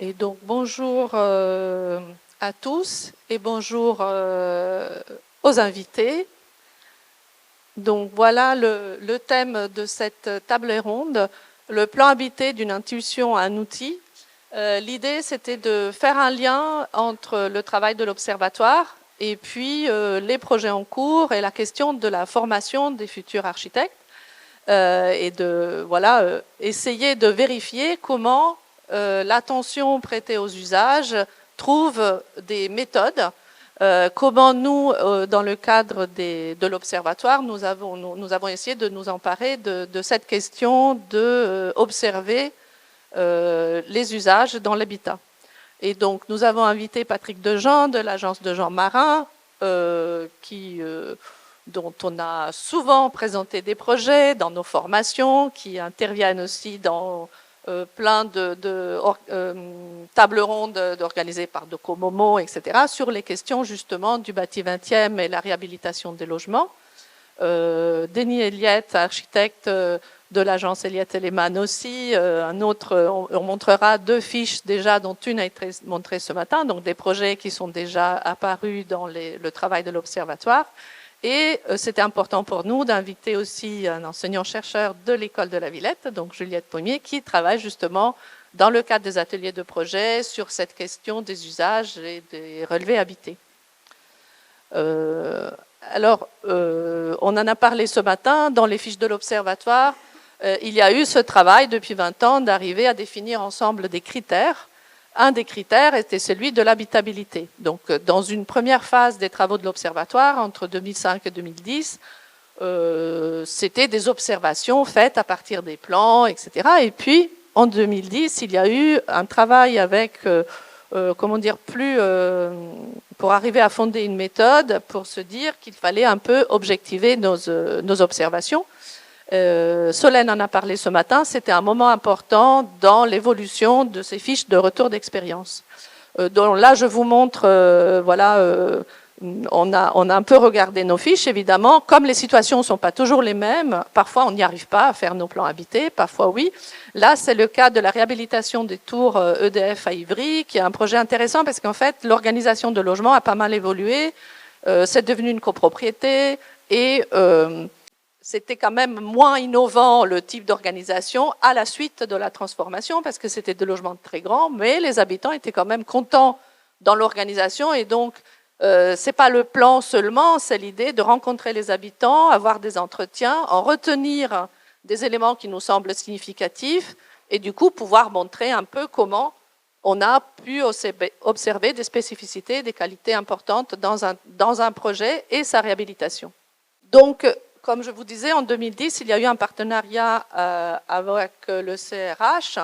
Et donc bonjour à tous et bonjour aux invités. Donc voilà le thème de cette table ronde, le plan habité d'une intuition à un outil. L'idée c'était de faire un lien entre le travail de l'observatoire et puis les projets en cours et la question de la formation des futurs architectes et de essayer de vérifier comment l'attention prêtée aux usages trouve des méthodes. Comment nous, dans le cadre de l'Observatoire, nous avons essayé de nous emparer de cette question d'observer les usages dans l'habitat. Et donc, nous avons invité Patrick Dejean de l'agence Dejean Marin, dont on a souvent présenté des projets dans nos formations, qui interviennent aussi dans plein de tables rondes organisées par Docomomo, etc., sur les questions justement du bâti 20e et la réhabilitation des logements. Denis Elliott, architecte de l'agence Elliott Lehmann aussi. Un autre, on montrera deux fiches déjà, dont une a été montrée ce matin, donc des projets qui sont déjà apparus dans le travail de l'Observatoire. Et c'était important pour nous d'inviter aussi un enseignant-chercheur de l'école de la Villette, donc Juliette Pommier, qui travaille justement dans le cadre des ateliers de projet sur cette question des usages et des relevés habités. Alors, on en a parlé ce matin dans les fiches de l'Observatoire. Il y a eu ce travail depuis 20 ans d'arriver à définir ensemble des critères. Un des critères était celui de l'habitabilité. Donc, dans une première phase des travaux de l'Observatoire, entre 2005 et 2010, c'était des observations faites à partir des plans, etc. Et puis, en 2010, il y a eu un travail avec, pour arriver à fonder une méthode, pour se dire qu'il fallait un peu objectiver nos observations. Solène en a parlé ce matin, c'était un moment important dans l'évolution de ces fiches de retour d'expérience. Donc là, je vous montre, on a un peu regardé nos fiches, évidemment. Comme les situations ne sont pas toujours les mêmes, parfois on n'y arrive pas à faire nos plans habités, parfois oui. Là, c'est le cas de la réhabilitation des tours EDF à Ivry, qui est un projet intéressant parce qu'en fait, l'organisation de logement a pas mal évolué. C'est devenu une copropriété et c'était quand même moins innovant le type d'organisation à la suite de la transformation parce que c'était des logements très grands, mais les habitants étaient quand même contents dans l'organisation et donc c'est pas le plan seulement, c'est l'idée de rencontrer les habitants, avoir des entretiens, en retenir des éléments qui nous semblent significatifs et du coup pouvoir montrer un peu comment on a pu observer des spécificités, des qualités importantes dans un projet et sa réhabilitation. Donc, comme je vous disais, en 2010, il y a eu un partenariat avec le CRH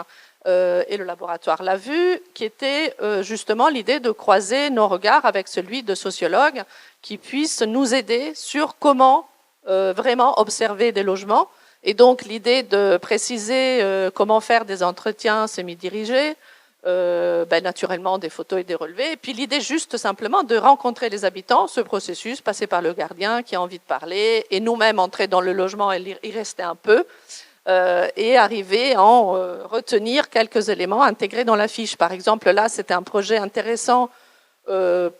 et le laboratoire La Vue, qui était justement l'idée de croiser nos regards avec celui de sociologues qui puissent nous aider sur comment vraiment observer des logements. Et donc l'idée de préciser comment faire des entretiens semi-dirigés, naturellement des photos et des relevés. Et puis l'idée juste simplement de rencontrer les habitants, ce processus, passer par le gardien qui a envie de parler, et nous-mêmes entrer dans le logement et y rester un peu, et arriver à en retenir quelques éléments intégrés dans la fiche. Par exemple, là, c'était un projet intéressant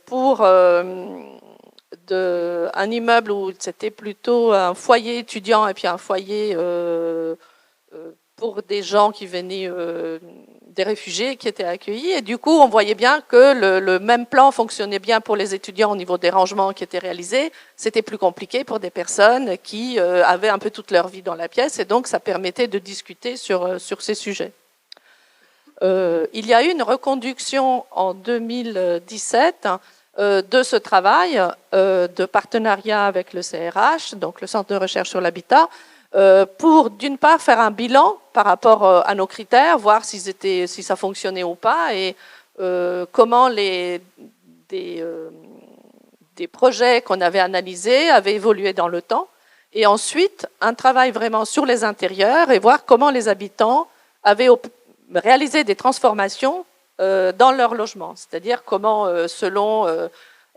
pour un immeuble où c'était plutôt un foyer étudiant et puis un foyer pour des gens qui venaient, des réfugiés qui étaient accueillis. Et du coup, on voyait bien que le même plan fonctionnait bien pour les étudiants au niveau des rangements qui étaient réalisés. C'était plus compliqué pour des personnes qui avaient un peu toute leur vie dans la pièce. Et donc, ça permettait de discuter sur ces sujets. Il y a eu une reconduction en 2017 de ce travail de partenariat avec le CRH, donc le Centre de recherche sur l'habitat, pour d'une part faire un bilan par rapport à nos critères, voir si ça fonctionnait ou pas, et comment des projets qu'on avait analysés avaient évolué dans le temps, et ensuite un travail vraiment sur les intérieurs et voir comment les habitants avaient réalisé des transformations dans leur logement, c'est-à-dire comment selon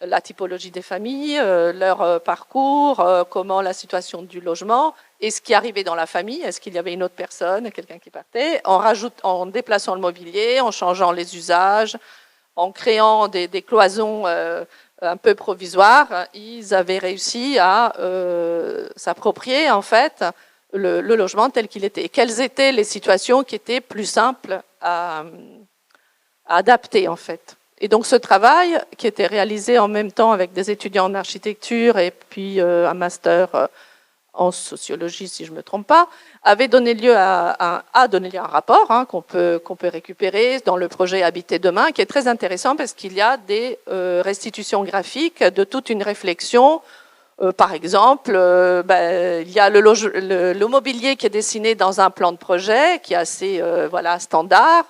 la typologie des familles, leur parcours, comment la situation du logement, et ce qui arrivait dans la famille, est-ce qu'il y avait une autre personne, quelqu'un qui partait, en déplaçant le mobilier, en changeant les usages, en créant des cloisons un peu provisoires, ils avaient réussi à s'approprier en fait le logement tel qu'il était. Et quelles étaient les situations qui étaient plus simples à adapter en fait. Et donc ce travail, qui était réalisé en même temps avec des étudiants en architecture et puis un master en sociologie, si je ne me trompe pas, avait donné lieu à un rapport qu'on peut récupérer dans le projet Habiter demain, qui est très intéressant parce qu'il y a des restitutions graphiques de toute une réflexion. Par exemple, il y a le mobilier qui est dessiné dans un plan de projet, qui est assez standard.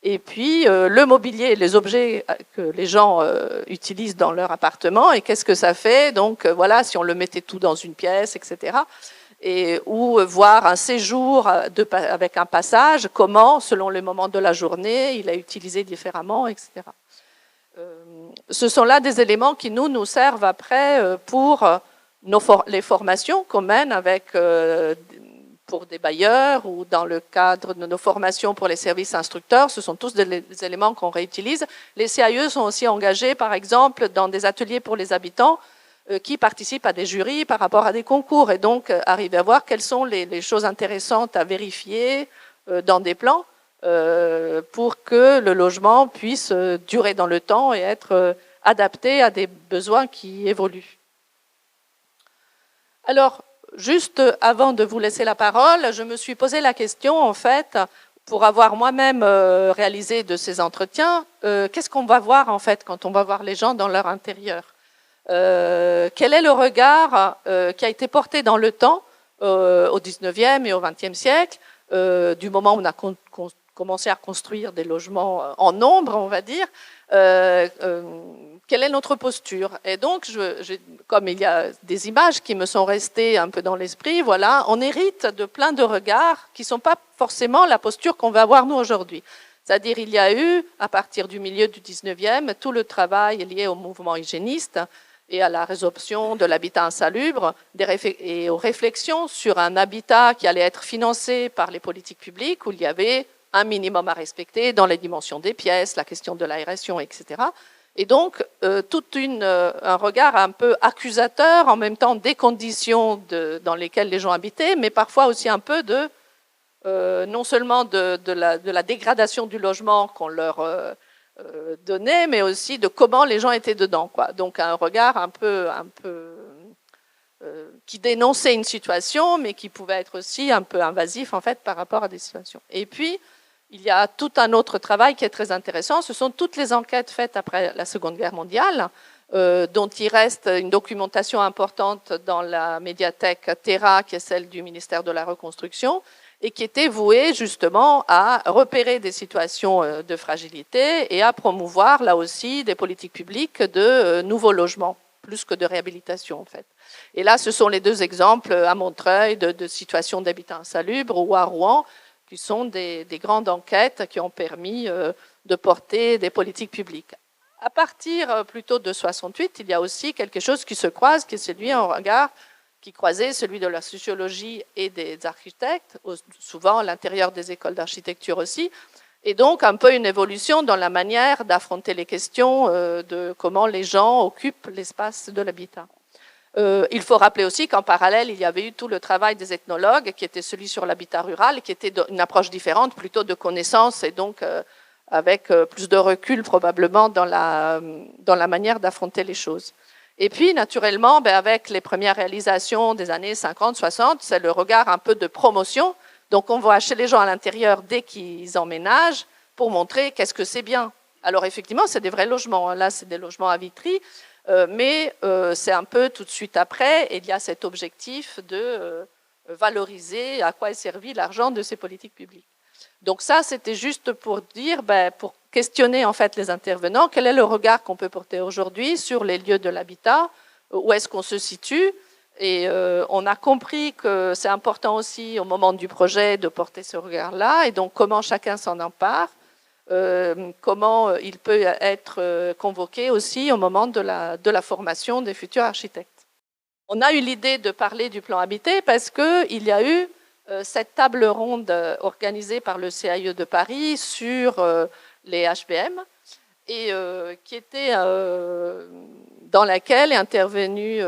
Et puis, le mobilier et les objets que les gens utilisent dans leur appartement, et qu'est-ce que ça fait? Donc, voilà, si on le mettait tout dans une pièce, etc. Ou voir un séjour avec un passage, comment, selon le moment de la journée, il est utilisé différemment, etc. Ce sont là des éléments qui nous servent après pour les formations qu'on mène avec pour des bailleurs ou dans le cadre de nos formations pour les services instructeurs, ce sont tous des éléments qu'on réutilise. Les CAE sont aussi engagés, par exemple, dans des ateliers pour les habitants qui participent à des jurys par rapport à des concours et donc arrivent à voir quelles sont les choses intéressantes à vérifier dans des plans pour que le logement puisse durer dans le temps et être adapté à des besoins qui évoluent. Alors, juste avant de vous laisser la parole, je me suis posé la question, en fait, pour avoir moi-même réalisé de ces entretiens, qu'est-ce qu'on va voir, en fait, quand on va voir les gens dans leur intérieur? Quel est le regard qui a été porté dans le temps, au 19e et au 20e siècle, du moment où on a commencé à construire des logements en nombre, on va dire, quelle est notre posture? Et donc, comme il y a des images qui me sont restées un peu dans l'esprit, voilà, on hérite de plein de regards qui ne sont pas forcément la posture qu'on va avoir nous aujourd'hui. C'est-à-dire, il y a eu, à partir du milieu du 19e, tout le travail lié au mouvement hygiéniste et à la résorption de l'habitat insalubre et aux réflexions sur un habitat qui allait être financé par les politiques publiques, où il y avait un minimum à respecter dans les dimensions des pièces, la question de l'aération, etc. Et donc, un regard un peu accusateur, en même temps des conditions dans lesquelles les gens habitaient, mais parfois aussi un peu non seulement de la dégradation du logement qu'on leur donnait, mais aussi de comment les gens étaient dedans, quoi. Donc, un regard un peu qui dénonçait une situation, mais qui pouvait être aussi un peu invasif, en fait, par rapport à des situations. Et puis, il y a tout un autre travail qui est très intéressant. Ce sont toutes les enquêtes faites après la Seconde Guerre mondiale, dont il reste une documentation importante dans la médiathèque Terra, qui est celle du ministère de la Reconstruction, et qui était vouée justement à repérer des situations de fragilité et à promouvoir là aussi des politiques publiques de nouveaux logements, plus que de réhabilitation en fait. Et là, ce sont les deux exemples à Montreuil de situations d'habitat insalubre ou à Rouen, qui sont des grandes enquêtes qui ont permis de porter des politiques publiques. À partir plutôt de 68, il y a aussi quelque chose qui se croise, qui est celui, un regard qui croisait celui de la sociologie et des architectes, souvent à l'intérieur des écoles d'architecture aussi, et donc un peu une évolution dans la manière d'affronter les questions de comment les gens occupent l'espace de l'habitat. Il faut rappeler aussi qu'en parallèle, il y avait eu tout le travail des ethnologues, qui était celui sur l'habitat rural, qui était une approche différente, plutôt de connaissance, et donc avec plus de recul probablement dans la manière d'affronter les choses. Et puis, naturellement, avec les premières réalisations des années 50-60, c'est le regard un peu de promotion. Donc, on va chez les gens à l'intérieur dès qu'ils emménagent pour montrer qu'est-ce que c'est bien. Alors, effectivement, c'est des vrais logements. Là, c'est des logements à Vitry. Mais c'est un peu tout de suite après, et il y a cet objectif de valoriser à quoi est servi l'argent de ces politiques publiques. Donc ça, c'était juste pour dire, pour questionner en fait les intervenants, quel est le regard qu'on peut porter aujourd'hui sur les lieux de l'habitat, où est-ce qu'on se situe, et on a compris que c'est important aussi au moment du projet de porter ce regard-là, et donc comment chacun s'en empare. comment il peut être convoqué aussi au moment de la formation des futurs architectes. On a eu l'idée de parler du plan habité parce qu'il y a eu cette table ronde organisée par le CAIE de Paris sur les HBM et qui était dans laquelle est intervenu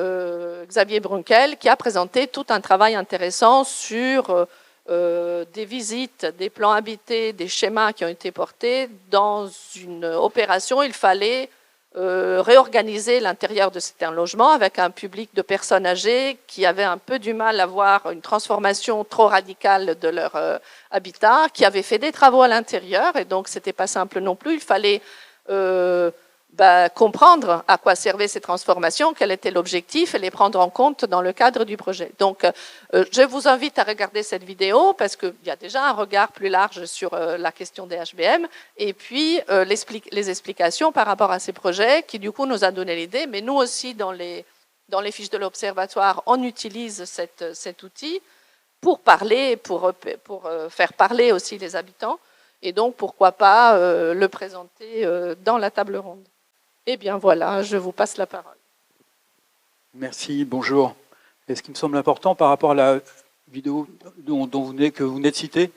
Xavier Brunkel, qui a présenté tout un travail intéressant sur des visites, des plans habités, des schémas qui ont été portés. Dans une opération, il fallait réorganiser l'intérieur de certains logements avec un public de personnes âgées qui avaient un peu du mal à voir une transformation trop radicale de leur habitat, qui avaient fait des travaux à l'intérieur, et donc c'était pas simple non plus. Il fallait comprendre à quoi servaient ces transformations, quel était l'objectif et les prendre en compte dans le cadre du projet. Donc, je vous invite à regarder cette vidéo parce qu'il y a déjà un regard plus large sur la question des HBM et puis les explications par rapport à ces projets qui, du coup, nous a donné l'idée. Mais nous aussi, dans les fiches de l'Observatoire, on utilise cet outil pour parler, pour faire parler aussi les habitants. Et donc, pourquoi pas le présenter dans la table ronde. Eh bien voilà, je vous passe la parole. Merci, bonjour. Et ce qui me semble important par rapport à la vidéo que vous venez de citer,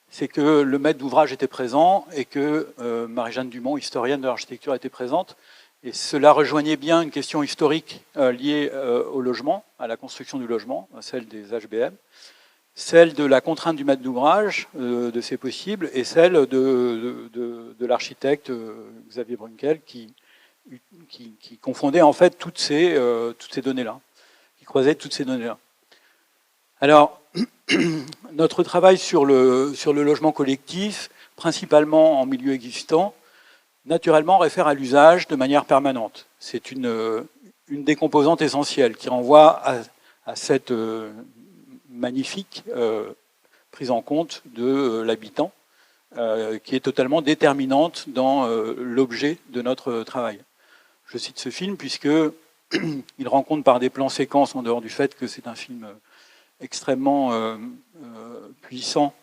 c'est que le maître d'ouvrage était présent et que Marie-Jeanne Dumont, historienne de l'architecture, était présente. Et cela rejoignait bien une question historique liée au logement, à la construction du logement, celle des HBM, celle de la contrainte du maître d'ouvrage, de ses possibles, et celle de l'architecte Xavier Brunkel qui confondait en fait toutes ces données-là, qui croisait toutes ces données-là. Alors, notre travail sur le logement collectif, principalement en milieu existant, naturellement réfère à l'usage de manière permanente. C'est une des composantes essentielles qui renvoie à cette magnifique prise en compte de l'habitant, qui est totalement déterminante dans l'objet de notre travail. Je cite ce film puisque il rencontre par des plans séquences, en dehors du fait que c'est un film extrêmement puissant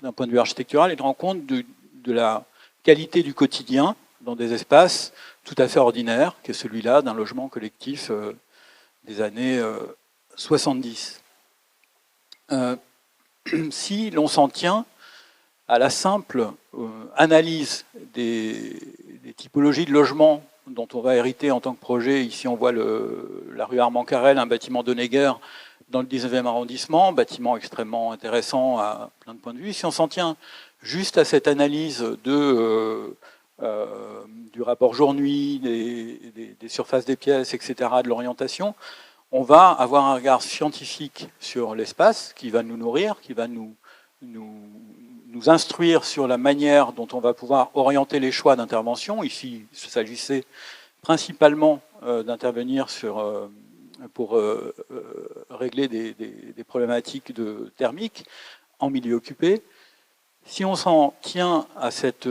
d'un point de vue architectural, il rend compte de la qualité du quotidien dans des espaces tout à fait ordinaires, qui est celui-là d'un logement collectif des années 70. Si l'on s'en tient à la simple analyse des typologies de logements dont on va hériter en tant que projet, ici on voit la rue Armand Carrel, un bâtiment Honegger dans le 19e arrondissement, bâtiment extrêmement intéressant à plein de points de vue. Si on s'en tient juste à cette analyse du rapport jour-nuit, des surfaces des pièces, etc., de l'orientation, on va avoir un regard scientifique sur l'espace qui va nous nourrir, qui va nous instruire sur la manière dont on va pouvoir orienter les choix d'intervention. Ici, il s'agissait principalement d'intervenir pour régler des problématiques thermiques en milieu occupé. Si on s'en tient à cette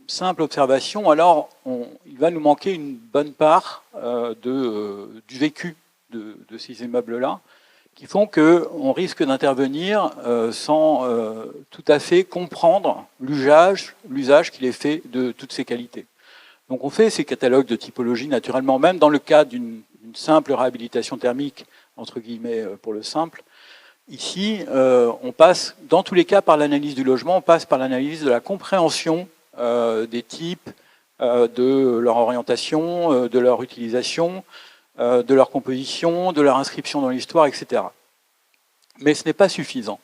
simple observation, alors il va nous manquer une bonne part du vécu de ces immeubles-là, qui font qu'on risque d'intervenir sans tout à fait comprendre l'usage qu'il est fait de toutes ces qualités. Donc on fait ces catalogues de typologie naturellement, même dans le cadre d'une simple réhabilitation thermique, entre guillemets pour le simple. Ici, on passe, dans tous les cas, par l'analyse du logement, on passe par l'analyse de la compréhension des types, de leur orientation, de leur utilisation, de leur composition, de leur inscription dans l'histoire, etc. Mais ce n'est pas suffisant.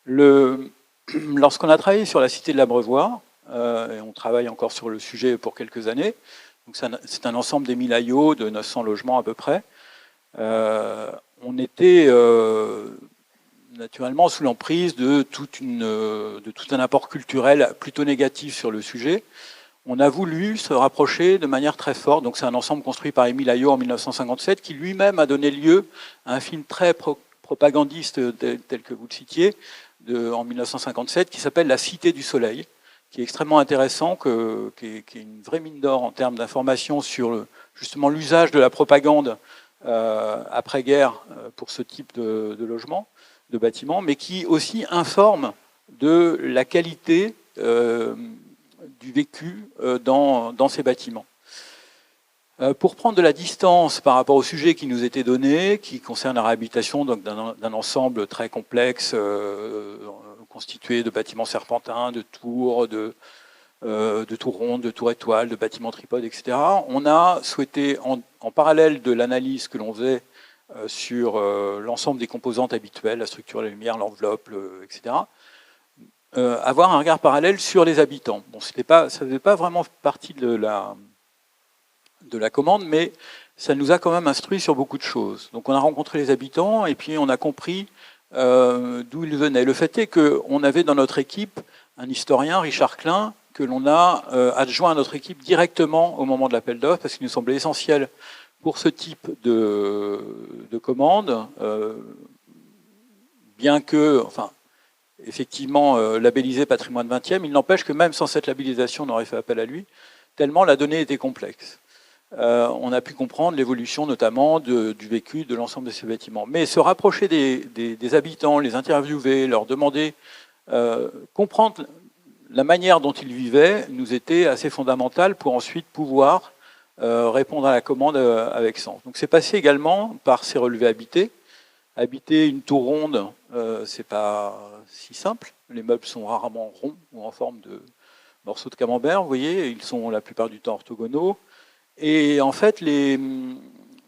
Lorsqu'on a travaillé sur la cité de l'Abreuvoir, et on travaille encore sur le sujet pour quelques années, donc c'est un ensemble des 1000 aïeux de 900 logements à peu près, on était naturellement sous l'emprise de tout un apport culturel plutôt négatif sur le sujet. On a voulu se rapprocher de manière très forte. Donc c'est un ensemble construit par Émile Aïeux en 1957 qui lui-même a donné lieu à un film très propagandiste tel que vous le citiez en 1957 qui s'appelle La Cité du Soleil, qui est extrêmement intéressant, qui est une vraie mine d'or en termes d'information sur justement l'usage de la propagande après-guerre pour ce type de logement, de bâtiment, mais qui aussi informe de la qualité du vécu dans ces bâtiments. Pour prendre de la distance par rapport au sujet qui nous était donné, qui concerne la réhabilitation d'un ensemble très complexe, constitué de bâtiments serpentins, de tours rondes, de tours étoiles, de bâtiments tripodes, etc. On a souhaité, en parallèle de l'analyse que l'on faisait sur l'ensemble des composantes habituelles, la structure, la lumière, l'enveloppe, etc., avoir un regard parallèle sur les habitants. Bon, ça ne faisait pas vraiment partie de la commande, mais ça nous a quand même instruit sur beaucoup de choses. Donc on a rencontré les habitants et puis on a compris d'où ils venaient. Le fait est qu'on avait dans notre équipe un historien, Richard Klein, que l'on a adjoint à notre équipe directement au moment de l'appel d'offres, parce qu'il nous semblait essentiel pour ce type de commande, bien que, enfin, effectivement, labellisé patrimoine 20e, il n'empêche que même sans cette labellisation, on aurait fait appel à lui, tellement la donnée était complexe. On a pu comprendre l'évolution notamment du vécu de l'ensemble de ces bâtiments. Mais se rapprocher des habitants, les interviewer, leur demander, comprendre la manière dont ils vivaient, nous était assez fondamental pour ensuite pouvoir répondre à la commande avec sens. Donc c'est passé également par ces relevés habités. Habiter une tour ronde, c'est pas si simple. Les meubles sont rarement ronds ou en forme de morceaux de camembert, vous voyez, ils sont la plupart du temps orthogonaux. Et en fait, il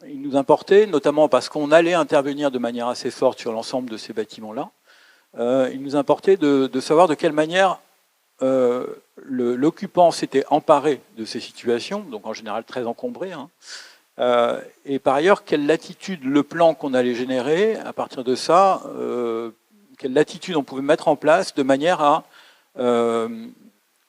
nous importait, notamment parce qu'on allait intervenir de manière assez forte sur l'ensemble de ces bâtiments-là, il nous importait de savoir de quelle manière l'occupant s'était emparé de ces situations, donc en général très encombré, hein, et par ailleurs, quelle latitude le plan qu'on allait générer, à partir de ça, quelle latitude on pouvait mettre en place de manière à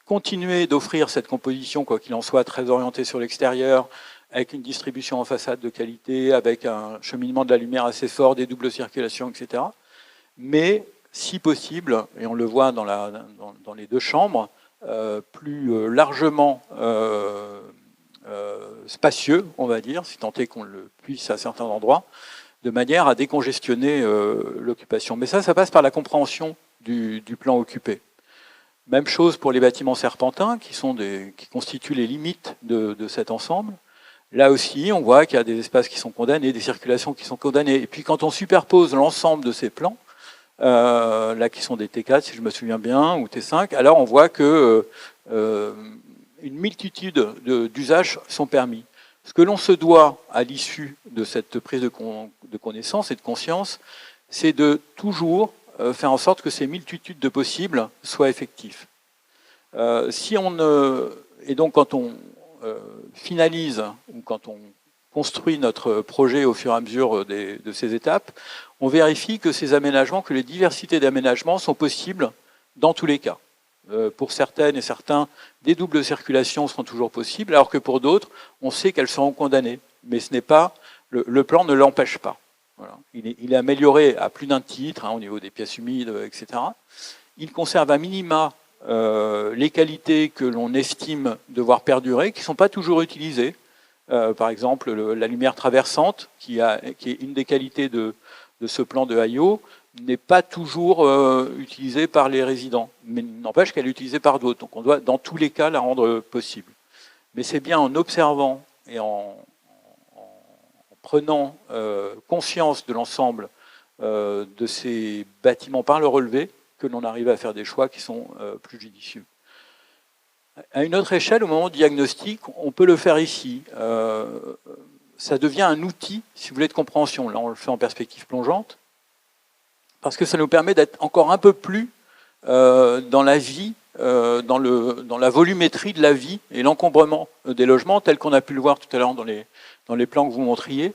continuer d'offrir cette composition, quoi qu'il en soit, très orientée sur l'extérieur, avec une distribution en façade de qualité, avec un cheminement de la lumière assez fort, des doubles circulations, etc. Mais, si possible, et on le voit dans les deux chambres, plus largement spacieux, on va dire, si tant est qu'on le puisse à certains endroits, de manière à décongestionner l'occupation. Mais ça passe par la compréhension du plan occupé. Même chose pour les bâtiments serpentins, qui constituent les limites de cet ensemble. Là aussi, on voit qu'il y a des espaces qui sont condamnés, des circulations qui sont condamnées. Et puis quand on superpose l'ensemble de ces plans, là qui sont des T4, si je me souviens bien, ou T5, alors on voit que une multitude d'usages sont permis. Ce que l'on se doit à l'issue de cette prise de connaissance et de conscience, c'est de toujours faire en sorte que ces multitudes de possibles soient effectifs. Et donc quand on finalise ou quand on construit notre projet au fur et à mesure de ces étapes, on vérifie que ces aménagements, que les diversités d'aménagements sont possibles dans tous les cas. Pour certaines et certains, des doubles circulations seront toujours possibles, alors que pour d'autres, on sait qu'elles seront condamnées. Mais ce n'est pas, le plan ne l'empêche pas. Voilà. Il est amélioré à plus d'un titre, hein, au niveau des pièces humides, etc. Il conserve à minima les qualités que l'on estime devoir perdurer, qui ne sont pas toujours utilisées. Par exemple, la lumière traversante, qui est une des qualités de ce plan de Hayot, n'est pas toujours utilisée par les résidents, mais n'empêche qu'elle est utilisée par d'autres. Donc on doit, dans tous les cas, la rendre possible. Mais c'est bien en observant et en prenant conscience de l'ensemble de ces bâtiments par le relevé que l'on arrive à faire des choix qui sont plus judicieux. À une autre échelle, au moment du diagnostic, on peut le faire ici. Ça devient un outil, si vous voulez, de compréhension. Là, on le fait en perspective plongeante, parce que ça nous permet d'être encore un peu plus dans la vie, dans la volumétrie de la vie et l'encombrement des logements, tel qu'on a pu le voir tout à l'heure dans les plans que vous montriez,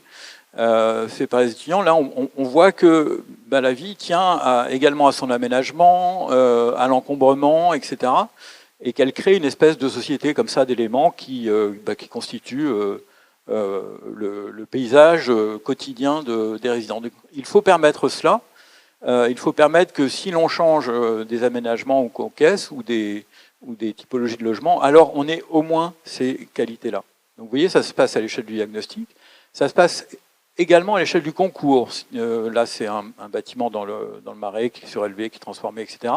fait par les étudiants. Là, on voit que la vie tient également à son aménagement, à l'encombrement, etc., et qu'elle crée une espèce de société comme ça d'éléments qui constituent le paysage quotidien des résidents. Il faut permettre cela. Il faut permettre que si l'on change des aménagements ou caisses ou des typologies de logement, alors on ait au moins ces qualités-là. Donc vous voyez, ça se passe à l'échelle du diagnostic. Ça se passe également à l'échelle du concours. Là, c'est un bâtiment dans le Marais qui est surélevé, qui est transformé, etc.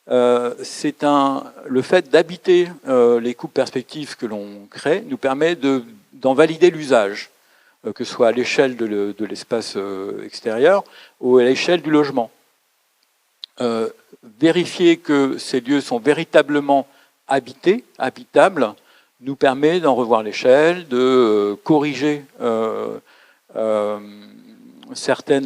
le fait d'habiter les coupes perspectives que l'on crée nous permet d'en valider l'usage, que ce soit à l'échelle de l'espace extérieur ou à l'échelle du logement. Vérifier que ces lieux sont véritablement habités, habitables, nous permet d'en revoir l'échelle, de corriger certains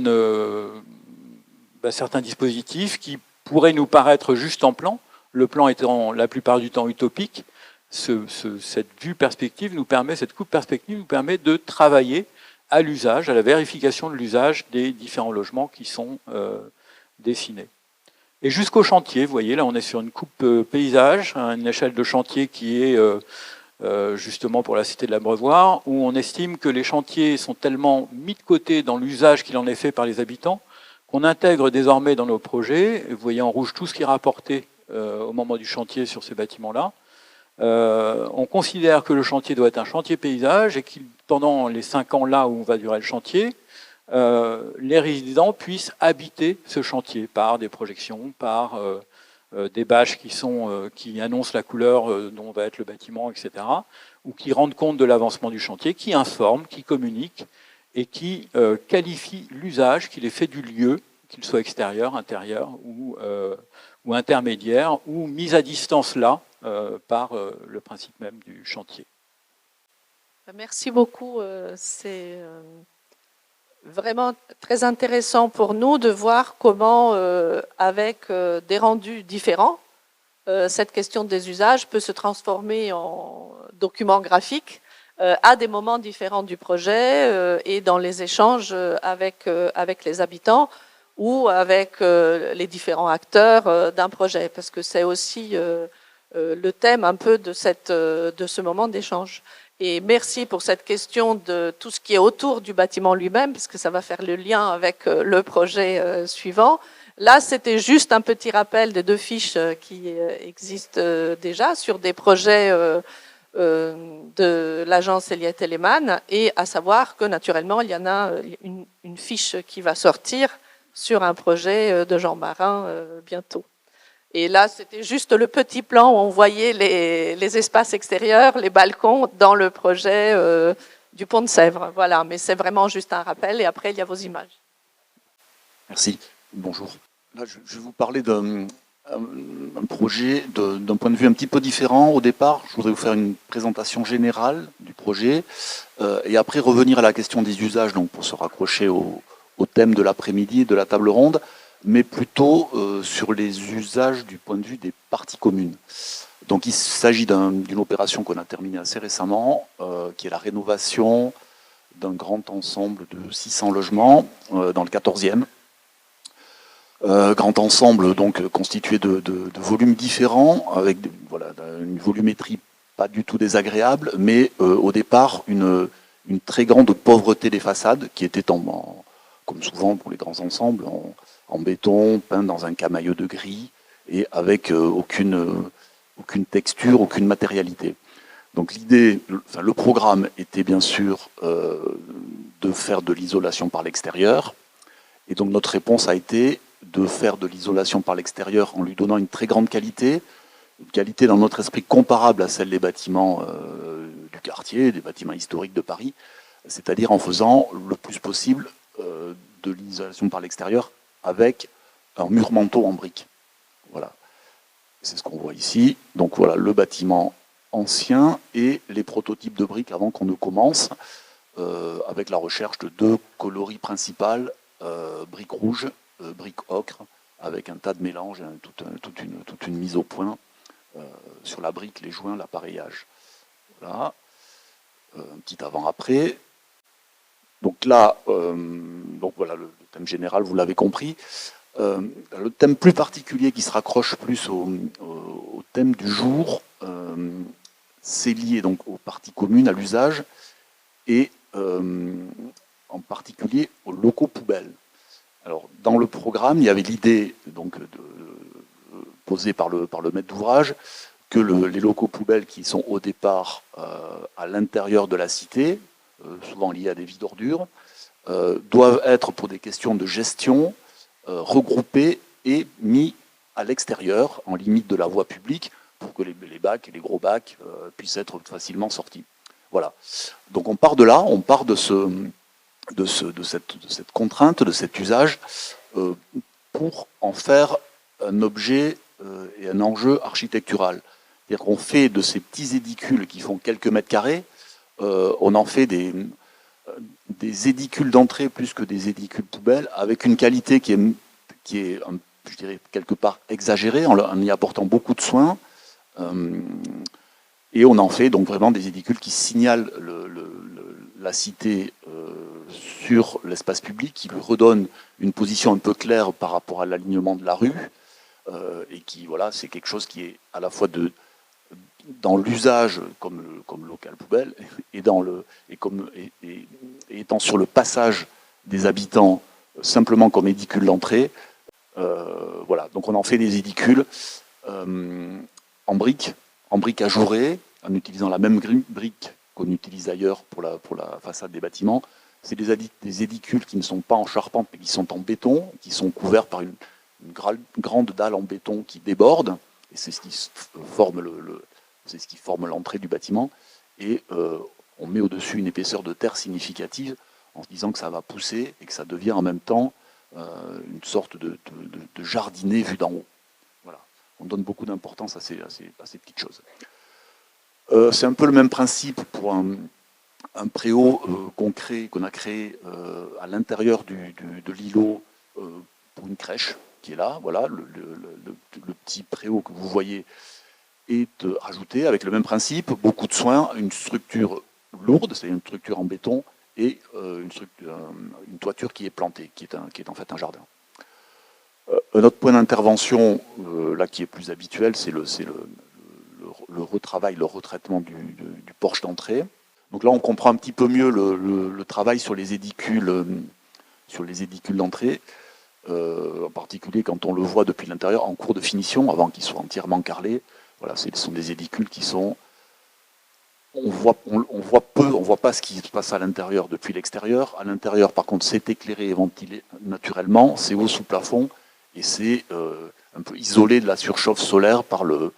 dispositifs qui pourraient nous paraître juste en plan, le plan étant la plupart du temps utopique. Cette vue perspective nous permet, cette coupe perspective nous permet de travailler à l'usage, à la vérification de l'usage des différents logements qui sont dessinés. Et jusqu'au chantier, vous voyez, là on est sur une coupe paysage, une échelle de chantier qui est justement pour la cité de l'Abreuvoir, où on estime que les chantiers sont tellement mis de côté dans l'usage qu'il en est fait par les habitants, qu'on intègre désormais dans nos projets, vous voyez en rouge tout ce qui est rapporté au moment du chantier sur ces bâtiments-là. On considère que le chantier doit être un chantier paysage et que pendant les 5 ans là où va durer le chantier, les résidents puissent habiter ce chantier par des projections, par des bâches qui annoncent la couleur dont va être le bâtiment, etc., ou qui rendent compte de l'avancement du chantier, qui informent, qui communiquent et qui qualifient l'usage, qu'il est fait du lieu, qu'il soit extérieur, intérieur ou intermédiaire, ou mis à distance là par le principe même du chantier. Merci beaucoup. C'est vraiment très intéressant pour nous de voir comment, avec des rendus différents, cette question des usages peut se transformer en document graphique à des moments différents du projet et dans les échanges avec les habitants ou avec les différents acteurs d'un projet, parce que c'est aussi le thème un peu de ce moment d'échange. Et merci pour cette question de tout ce qui est autour du bâtiment lui-même, puisque ça va faire le lien avec le projet suivant. Là, c'était juste un petit rappel des 2 fiches qui existent déjà sur des projets de l'agence Elliott Telemann, et à savoir que naturellement, il y en a une fiche qui va sortir sur un projet de Jean Marin bientôt. Et là, c'était juste le petit plan où on voyait les espaces extérieurs, les balcons dans le projet du Pont de Sèvres. Voilà, mais c'est vraiment juste un rappel et après, il y a vos images. Merci. Bonjour. Là, je vais vous parler d'un projet d'un point de vue un petit peu différent. Au départ, je voudrais vous faire une présentation générale du projet et après revenir à la question des usages, donc pour se raccrocher au thème de l'après-midi de la table ronde, mais plutôt sur les usages du point de vue des parties communes. Donc il s'agit d'une opération qu'on a terminée assez récemment, qui est la rénovation d'un grand ensemble de 600 logements dans le 14e. Grand ensemble donc constitué de volumes différents, avec une volumétrie pas du tout désagréable, mais au départ une très grande pauvreté des façades qui était comme souvent pour les grands ensembles, en béton, peint dans un camailleux de gris et avec aucune texture, aucune matérialité. Donc l'idée, le programme était bien sûr de faire de l'isolation par l'extérieur, et donc notre réponse a été de faire de l'isolation par l'extérieur en lui donnant une très grande qualité, une qualité dans notre esprit comparable à celle des bâtiments du quartier, des bâtiments historiques de Paris, c'est-à-dire en faisant le plus possible de l'isolation par l'extérieur avec un mur manteau en briques. Voilà. C'est ce qu'on voit ici. Donc voilà le bâtiment ancien et les prototypes de briques avant qu'on ne commence, avec la recherche de 2 coloris principales, briques rouges, briques ocre, avec un tas de mélanges, toute une mise au point sur la brique, les joints, l'appareillage. Voilà. Un petit avant-après. Donc là, donc voilà le thème général, vous l'avez compris. Le thème plus particulier qui se raccroche plus au thème du jour, c'est lié donc aux parties communes, à l'usage, et en particulier aux locaux poubelles. Alors, dans le programme, il y avait l'idée donc posée par le maître d'ouvrage que les locaux poubelles qui sont au départ à l'intérieur de la cité, souvent liés à des vides d'ordures, doivent être, pour des questions de gestion, regroupés et mis à l'extérieur, en limite de la voie publique, pour que les bacs et les gros bacs puissent être facilement sortis. Voilà. Donc on part de là, on part de cette contrainte, de cet usage, pour en faire un objet et un enjeu architectural. C'est-à-dire qu'on fait de ces petits édicules qui font quelques mètres carrés, on en fait des édicules d'entrée plus que des édicules poubelles, avec une qualité qui est je dirais, quelque part exagérée, en y apportant beaucoup de soins. Et on en fait donc vraiment des édicules qui signalent la cité sur l'espace public, qui lui redonnent une position un peu claire par rapport à l'alignement de la rue, et qui, voilà, c'est quelque chose qui est à la fois dans l'usage comme local poubelle, et étant sur le passage des habitants simplement comme édicule d'entrée. Voilà, donc on en fait des édicules en briques ajourées, en utilisant la même brique qu'on utilise ailleurs pour la façade des bâtiments. C'est des édicules qui ne sont pas en charpente, mais qui sont en béton, qui sont couverts par une grande dalle en béton qui déborde, et c'est ce qui forme l'entrée du bâtiment, et on met au-dessus une épaisseur de terre significative, en se disant que ça va pousser, et que ça devient en même temps une sorte de jardinet vu d'en haut. Voilà. On donne beaucoup d'importance à ces petites choses. C'est un peu le même principe pour un préau qu'on a créé à l'intérieur de l'îlot pour une crèche qui est là. Voilà, le petit préau que vous voyez est rajouté avec le même principe, beaucoup de soins, une structure lourde, c'est une structure en béton, et une toiture qui est plantée, qui est en fait un jardin. Un autre point d'intervention, là qui est plus habituel, c'est le retravail, le retraitement du porche d'entrée. Donc là, on comprend un petit peu mieux le travail sur les édicules d'entrée, en particulier quand on le voit depuis l'intérieur en cours de finition, avant qu'ils soient entièrement carrelés. Voilà, ce sont des édicules qui sont... On voit pas ce qui se passe à l'intérieur depuis l'extérieur. À l'intérieur, par contre, c'est éclairé et ventilé naturellement, c'est haut sous plafond, et c'est un peu isolé de la surchauffe solaire par le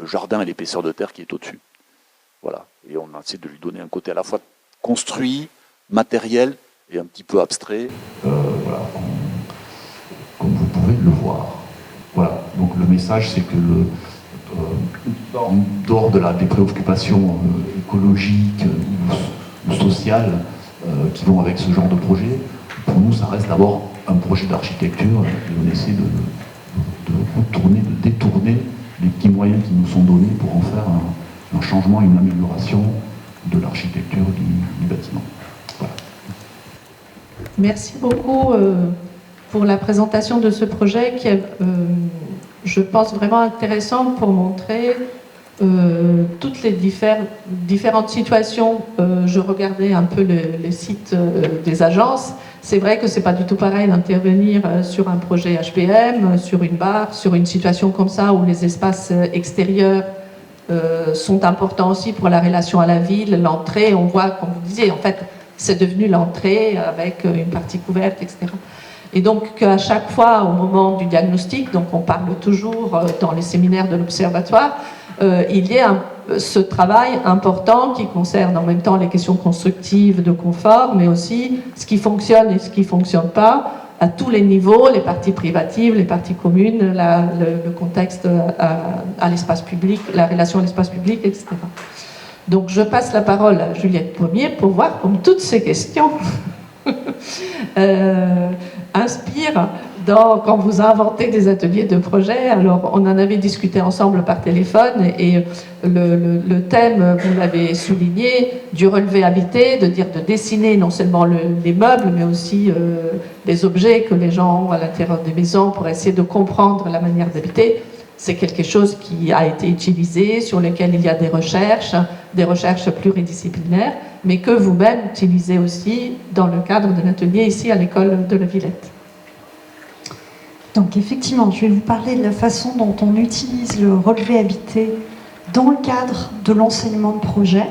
jardin et l'épaisseur de terre qui est au-dessus. Voilà. Et on essaie de lui donner un côté à la fois construit, matériel et un petit peu abstrait. Voilà, comme vous pouvez le voir. Voilà. Donc le message, c'est que en dehors des préoccupations écologiques ou sociales qui vont avec ce genre de projet, pour nous, ça reste d'abord un projet d'architecture et on essaie de détourner les petits moyens qui nous sont donnés pour en faire un changement, une amélioration de l'architecture du bâtiment. Voilà. Merci beaucoup pour la présentation de ce projet qui est, je pense, vraiment intéressant pour montrer toutes les différentes situations. Je regardais un peu les sites des agences. C'est vrai que c'est pas du tout pareil d'intervenir sur un projet HPM, sur une barre, sur une situation comme ça où les espaces extérieurs sont importants aussi pour la relation à la ville, l'entrée. On voit, comme vous disiez, en fait, c'est devenu l'entrée avec une partie couverte, etc. Et donc qu'à chaque fois, au moment du diagnostic, donc on parle toujours dans les séminaires de l'Observatoire, il y a ce travail important qui concerne en même temps les questions constructives de confort, mais aussi ce qui fonctionne et ce qui ne fonctionne pas, à tous les niveaux, les parties privatives, les parties communes, le contexte à l'espace public, la relation à l'espace public, etc. Donc je passe la parole à Juliette Pommier pour voir comme toutes ces questions inspirent quand vous inventez des ateliers de projet. Alors on en avait discuté ensemble par téléphone et le thème, vous l'avez souligné, du relevé habité, de dessiner non seulement les meubles mais aussi les objets que les gens ont à l'intérieur des maisons pour essayer de comprendre la manière d'habiter. C'est quelque chose qui a été utilisé, sur lequel il y a des recherches pluridisciplinaires, mais que vous-même utilisez aussi dans le cadre d'un atelier ici à l'école de la Villette. Donc effectivement, je vais vous parler de la façon dont on utilise le relevé habité dans le cadre de l'enseignement de projet.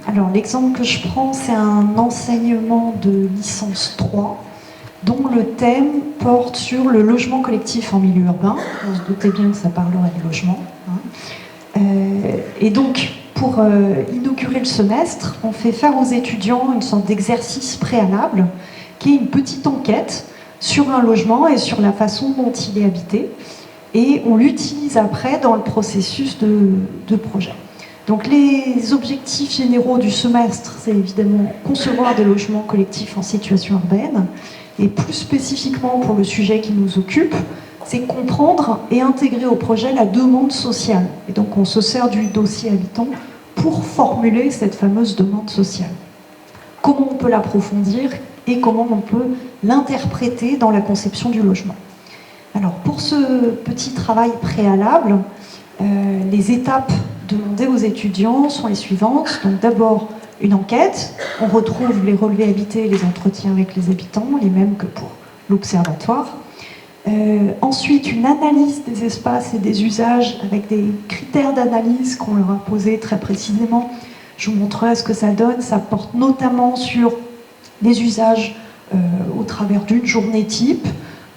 Alors l'exemple que je prends, c'est un enseignement de licence 3 dont le thème porte sur le logement collectif en milieu urbain. On se doutait bien que ça parlerait de logement. Et donc, pour inaugurer le semestre, on fait faire aux étudiants une sorte d'exercice préalable, qui est une petite enquête sur un logement et sur la façon dont il est habité. Et on l'utilise après dans le processus de projet. Donc les objectifs généraux du semestre, c'est évidemment concevoir des logements collectifs en situation urbaine, et plus spécifiquement pour le sujet qui nous occupe, c'est comprendre et intégrer au projet la demande sociale. Et donc on se sert du dossier habitant pour formuler cette fameuse demande sociale. Comment on peut l'approfondir et comment on peut l'interpréter dans la conception du logement. Alors pour ce petit travail préalable, les étapes demandées aux étudiants sont les suivantes. Donc d'abord une enquête, on retrouve les relevés habités et les entretiens avec les habitants, les mêmes que pour l'observatoire. Ensuite, une analyse des espaces et des usages avec des critères d'analyse qu'on leur a posés très précisément. Je vous montrerai ce que ça donne. Ça porte notamment sur les usages au travers d'une journée type,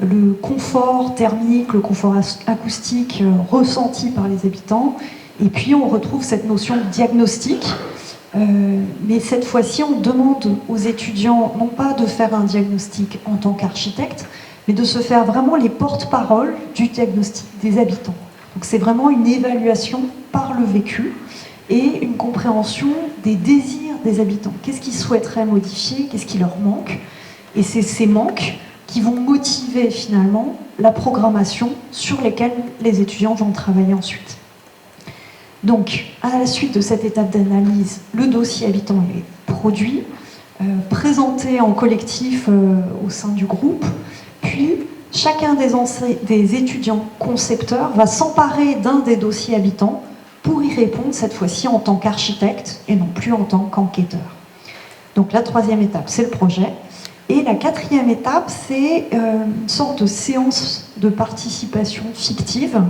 le confort thermique, le confort acoustique ressenti par les habitants. Et puis on retrouve cette notion de diagnostic. Mais cette fois-ci, on demande aux étudiants non pas de faire un diagnostic en tant qu'architecte, mais de se faire vraiment les porte-paroles du diagnostic des habitants. Donc c'est vraiment une évaluation par le vécu et une compréhension des désirs des habitants. Qu'est-ce qu'ils souhaiteraient modifier, qu'est-ce qui leur manque. Et c'est ces manques qui vont motiver finalement la programmation sur lesquelles les étudiants vont travailler ensuite. Donc, à la suite de cette étape d'analyse, le dossier habitant est produit, présenté en collectif au sein du groupe, puis chacun des étudiants concepteurs va s'emparer d'un des dossiers habitants pour y répondre cette fois-ci en tant qu'architecte et non plus en tant qu'enquêteur. Donc la troisième étape, c'est le projet. Et la quatrième étape, c'est une sorte de séance de participation fictive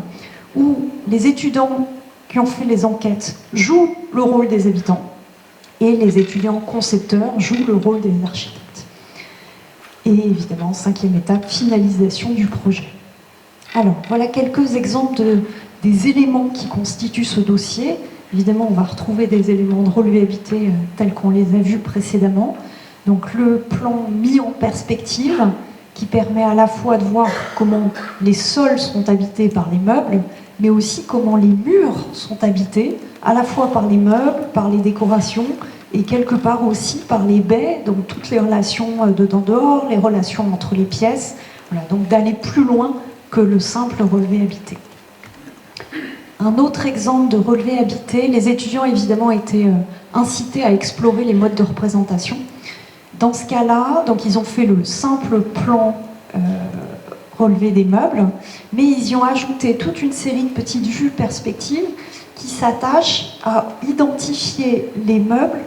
où les étudiants qui ont fait les enquêtes jouent le rôle des habitants et les étudiants concepteurs jouent le rôle des architectes. Et évidemment, cinquième étape, finalisation du projet. Alors, voilà quelques exemples des éléments qui constituent ce dossier. Évidemment, on va retrouver des éléments de relevé habité tels qu'on les a vus précédemment. Donc le plan mis en perspective qui permet à la fois de voir comment les sols sont habités par les meubles, mais aussi comment les murs sont habités, à la fois par les meubles, par les décorations, et quelque part aussi par les baies, donc toutes les relations dedans-dehors, les relations entre les pièces, voilà, donc d'aller plus loin que le simple relevé habité. Un autre exemple de relevé habité, les étudiants évidemment étaient incités à explorer les modes de représentation. Dans ce cas-là, donc ils ont fait le simple plan relevé des meubles, mais ils y ont ajouté toute une série de petites vues perspectives qui s'attachent à identifier les meubles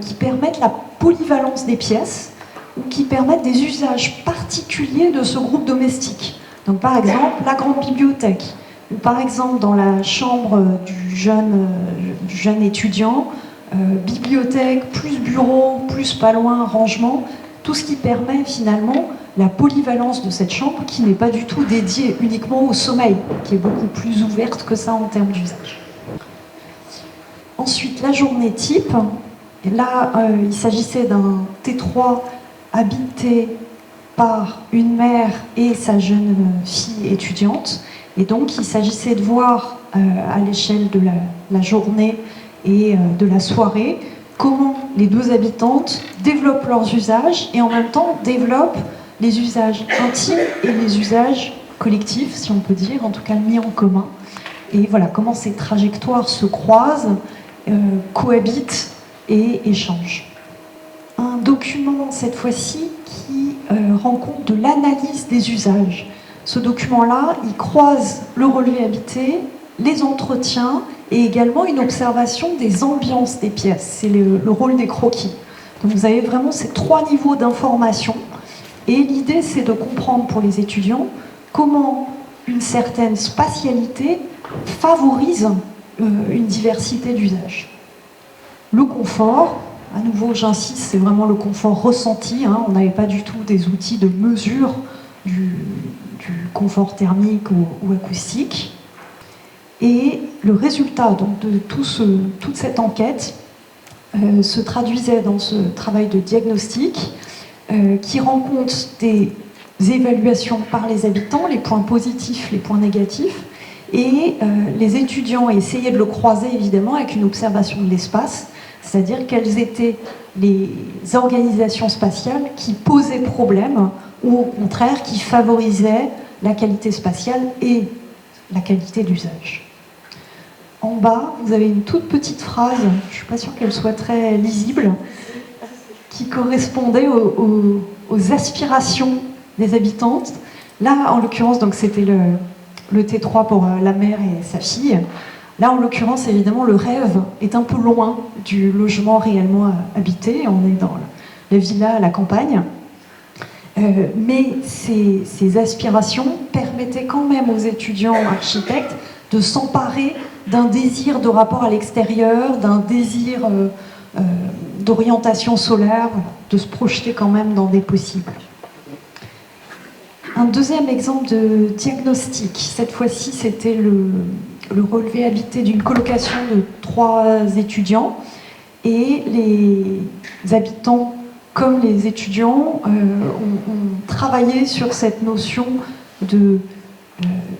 qui permettent la polyvalence des pièces ou qui permettent des usages particuliers de ce groupe domestique. Donc par exemple, la grande bibliothèque, ou par exemple dans la chambre du jeune étudiant, bibliothèque, plus bureau, plus pas loin, rangement, tout ce qui permet finalement la polyvalence de cette chambre qui n'est pas du tout dédiée uniquement au sommeil, qui est beaucoup plus ouverte que ça en termes d'usage. Ensuite, la journée type. Et là, il s'agissait d'un T3 habité par une mère et sa jeune fille étudiante. Et donc, il s'agissait de voir à l'échelle de la journée et de la soirée comment les deux habitantes développent leurs usages et en même temps développent les usages intimes et les usages collectifs, si on peut dire, en tout cas mis en commun. Et voilà comment ces trajectoires se croisent, cohabitent et échangent. Un document, cette fois-ci, qui rend compte de l'analyse des usages. Ce document-là, il croise le relevé habité, les entretiens et également une observation des ambiances des pièces. C'est le rôle des croquis. Donc vous avez vraiment ces trois niveaux d'information. Et l'idée, c'est de comprendre pour les étudiants comment une certaine spatialité favorise une diversité d'usages. Le confort, à nouveau, j'insiste, c'est vraiment le confort ressenti. Hein. On n'avait pas du tout des outils de mesure du confort thermique ou acoustique. Et le résultat donc, de toute cette enquête se traduisait dans ce travail de diagnostic qui rend compte des évaluations par les habitants, les points positifs, les points négatifs, et les étudiants essayaient de le croiser évidemment avec une observation de l'espace, c'est-à-dire quelles étaient les organisations spatiales qui posaient problème ou au contraire qui favorisaient la qualité spatiale et la qualité d'usage. En bas, vous avez une toute petite phrase, je ne suis pas sûre qu'elle soit très lisible, qui correspondait aux aspirations des habitantes. Là, en l'occurrence, donc c'était le T3 pour la mère et sa fille. Là, en l'occurrence, évidemment, le rêve est un peu loin du logement réellement habité. On est dans la villa à la campagne. Mais ces aspirations permettaient quand même aux étudiants architectes de s'emparer d'un désir de rapport à l'extérieur, d'un désir d'orientation solaire, de se projeter quand même dans des possibles. Un deuxième exemple de diagnostic, cette fois-ci c'était le relevé habité d'une colocation de 3 étudiants, et les habitants comme les étudiants ont travaillé sur cette notion de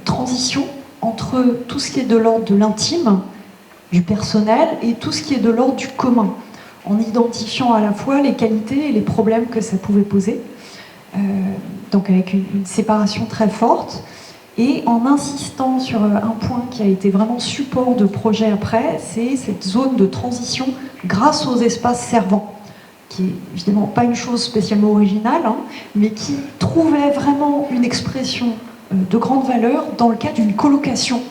transition entre tout ce qui est de l'ordre de l'intime, du personnel, et tout ce qui est de l'ordre du commun, en identifiant à la fois les qualités et les problèmes que ça pouvait poser, donc avec une séparation très forte, et en insistant sur un point qui a été vraiment support de projet après, c'est cette zone de transition grâce aux espaces servants, qui est évidemment pas une chose spécialement originale, hein, mais qui trouvait vraiment une expression de grande valeur dans le cas d'une colocation,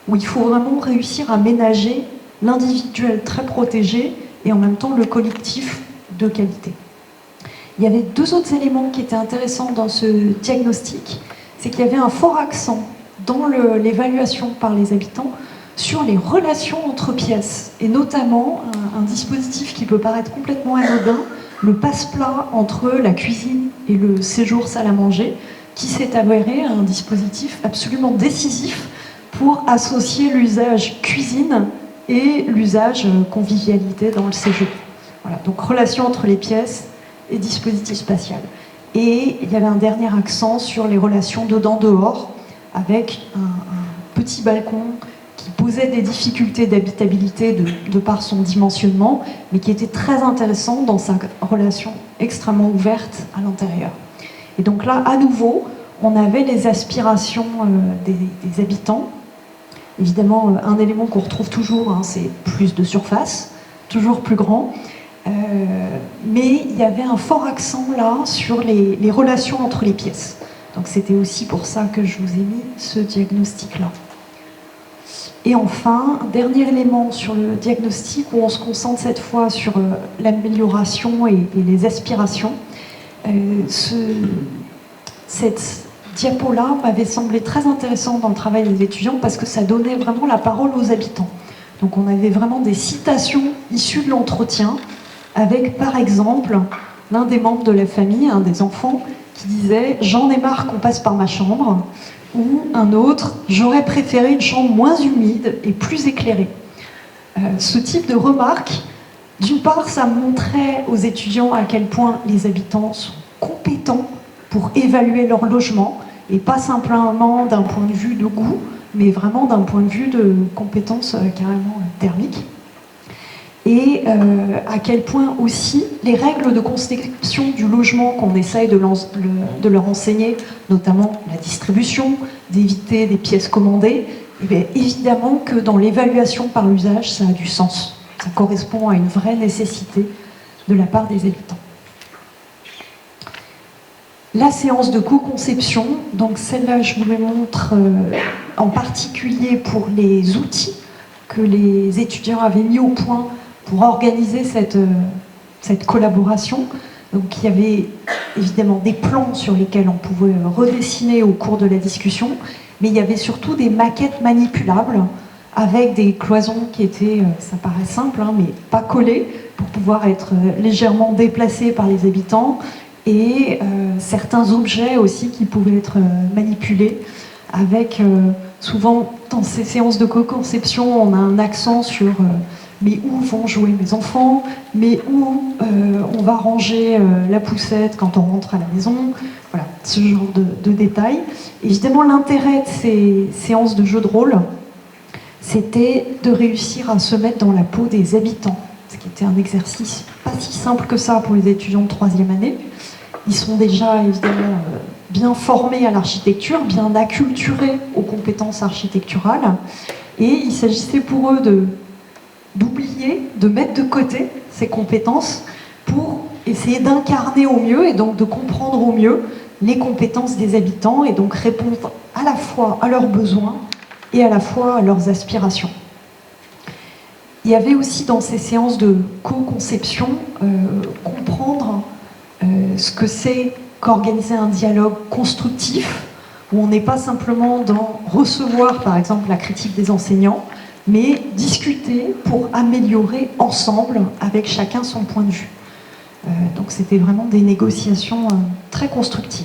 où il faut vraiment réussir à ménager l'individuel très protégé et en même temps le collectif de qualité. Il y avait 2 autres éléments qui étaient intéressants dans ce diagnostic, c'est qu'il y avait un fort accent dans l'évaluation par les habitants sur les relations entre pièces, et notamment un dispositif qui peut paraître complètement anodin, le passe-plat entre la cuisine et le séjour salle à manger, qui s'est avéré un dispositif absolument décisif pour associer l'usage cuisine et l'usage convivialité dans le séjour. Voilà, donc relation entre les pièces et dispositif spatial. Et il y avait un dernier accent sur les relations dedans-dehors, avec un petit balcon qui posait des difficultés d'habitabilité de par son dimensionnement, mais qui était très intéressant dans sa relation extrêmement ouverte à l'intérieur. Et donc là, à nouveau, on avait les aspirations des habitants. Évidemment, un élément qu'on retrouve toujours, hein, c'est plus de surface, toujours plus grand. Mais il y avait un fort accent là sur les relations entre les pièces. Donc c'était aussi pour ça que je vous ai mis ce diagnostic-là. Et enfin, un dernier élément sur le diagnostic où on se concentre cette fois sur l'amélioration et les aspirations. Cette diapo-là m'avait semblé très intéressante dans le travail des étudiants parce que ça donnait vraiment la parole aux habitants. Donc on avait vraiment des citations issues de l'entretien avec, par exemple, l'un des membres de la famille, un des enfants, qui disait « J'en ai marre qu'on passe par ma chambre » ou un autre « J'aurais préféré une chambre moins humide et plus éclairée ». Ce type de remarques, d'une part, ça montrait aux étudiants à quel point les habitants sont compétents pour évaluer leur logement, et pas simplement d'un point de vue de goût, mais vraiment d'un point de vue de compétences carrément thermiques. Et à quel point aussi les règles de conception du logement qu'on essaye de leur enseigner, notamment la distribution, d'éviter des pièces commandées, et bien évidemment que dans l'évaluation par l'usage, ça a du sens. Ça correspond à une vraie nécessité de la part des habitants. La séance de co-conception, donc celle-là je vous la montre en particulier pour les outils que les étudiants avaient mis au point pour organiser cette collaboration. Donc il y avait évidemment des plans sur lesquels on pouvait redessiner au cours de la discussion, mais il y avait surtout des maquettes manipulables avec des cloisons qui étaient, ça paraît simple, hein, mais pas collées, pour pouvoir être légèrement déplacés par les habitants, et certains objets aussi qui pouvaient être manipulés, avec souvent dans ces séances de co-conception, on a un accent sur mais où vont jouer mes enfants, mais où on va ranger la poussette quand on rentre à la maison, voilà, ce genre de détails. Évidemment, l'intérêt de ces séances de jeux de rôle, c'était de réussir à se mettre dans la peau des habitants, ce qui était un exercice pas si simple que ça pour les étudiants de 3e année. Ils sont déjà évidemment bien formés à l'architecture, bien acculturés aux compétences architecturales, et il s'agissait pour eux d'oublier, de mettre de côté ces compétences pour essayer d'incarner au mieux et donc de comprendre au mieux les compétences des habitants et donc répondre à la fois à leurs besoins et à la fois à leurs aspirations. Il y avait aussi dans ces séances de co-conception comprendre ce que c'est qu'organiser un dialogue constructif où on n'est pas simplement dans recevoir par exemple la critique des enseignants, mais discuter pour améliorer ensemble avec chacun son point de vue. Donc c'était vraiment des négociations très constructives.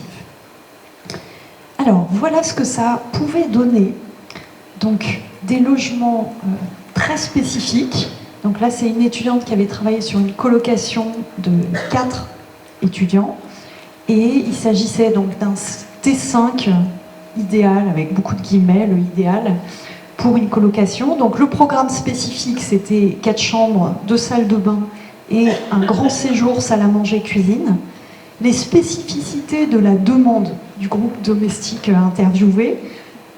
Alors voilà ce que ça pouvait donner. Donc des logements très spécifiques. Donc là c'est une étudiante qui avait travaillé sur une colocation de 4 étudiants. Et il s'agissait donc d'un T5 idéal, avec beaucoup de guillemets, le idéal, pour une colocation. Donc le programme spécifique, c'était 4 chambres, 2 salles de bain et un grand séjour salle à manger cuisine. Les spécificités de la demande du groupe domestique interviewé,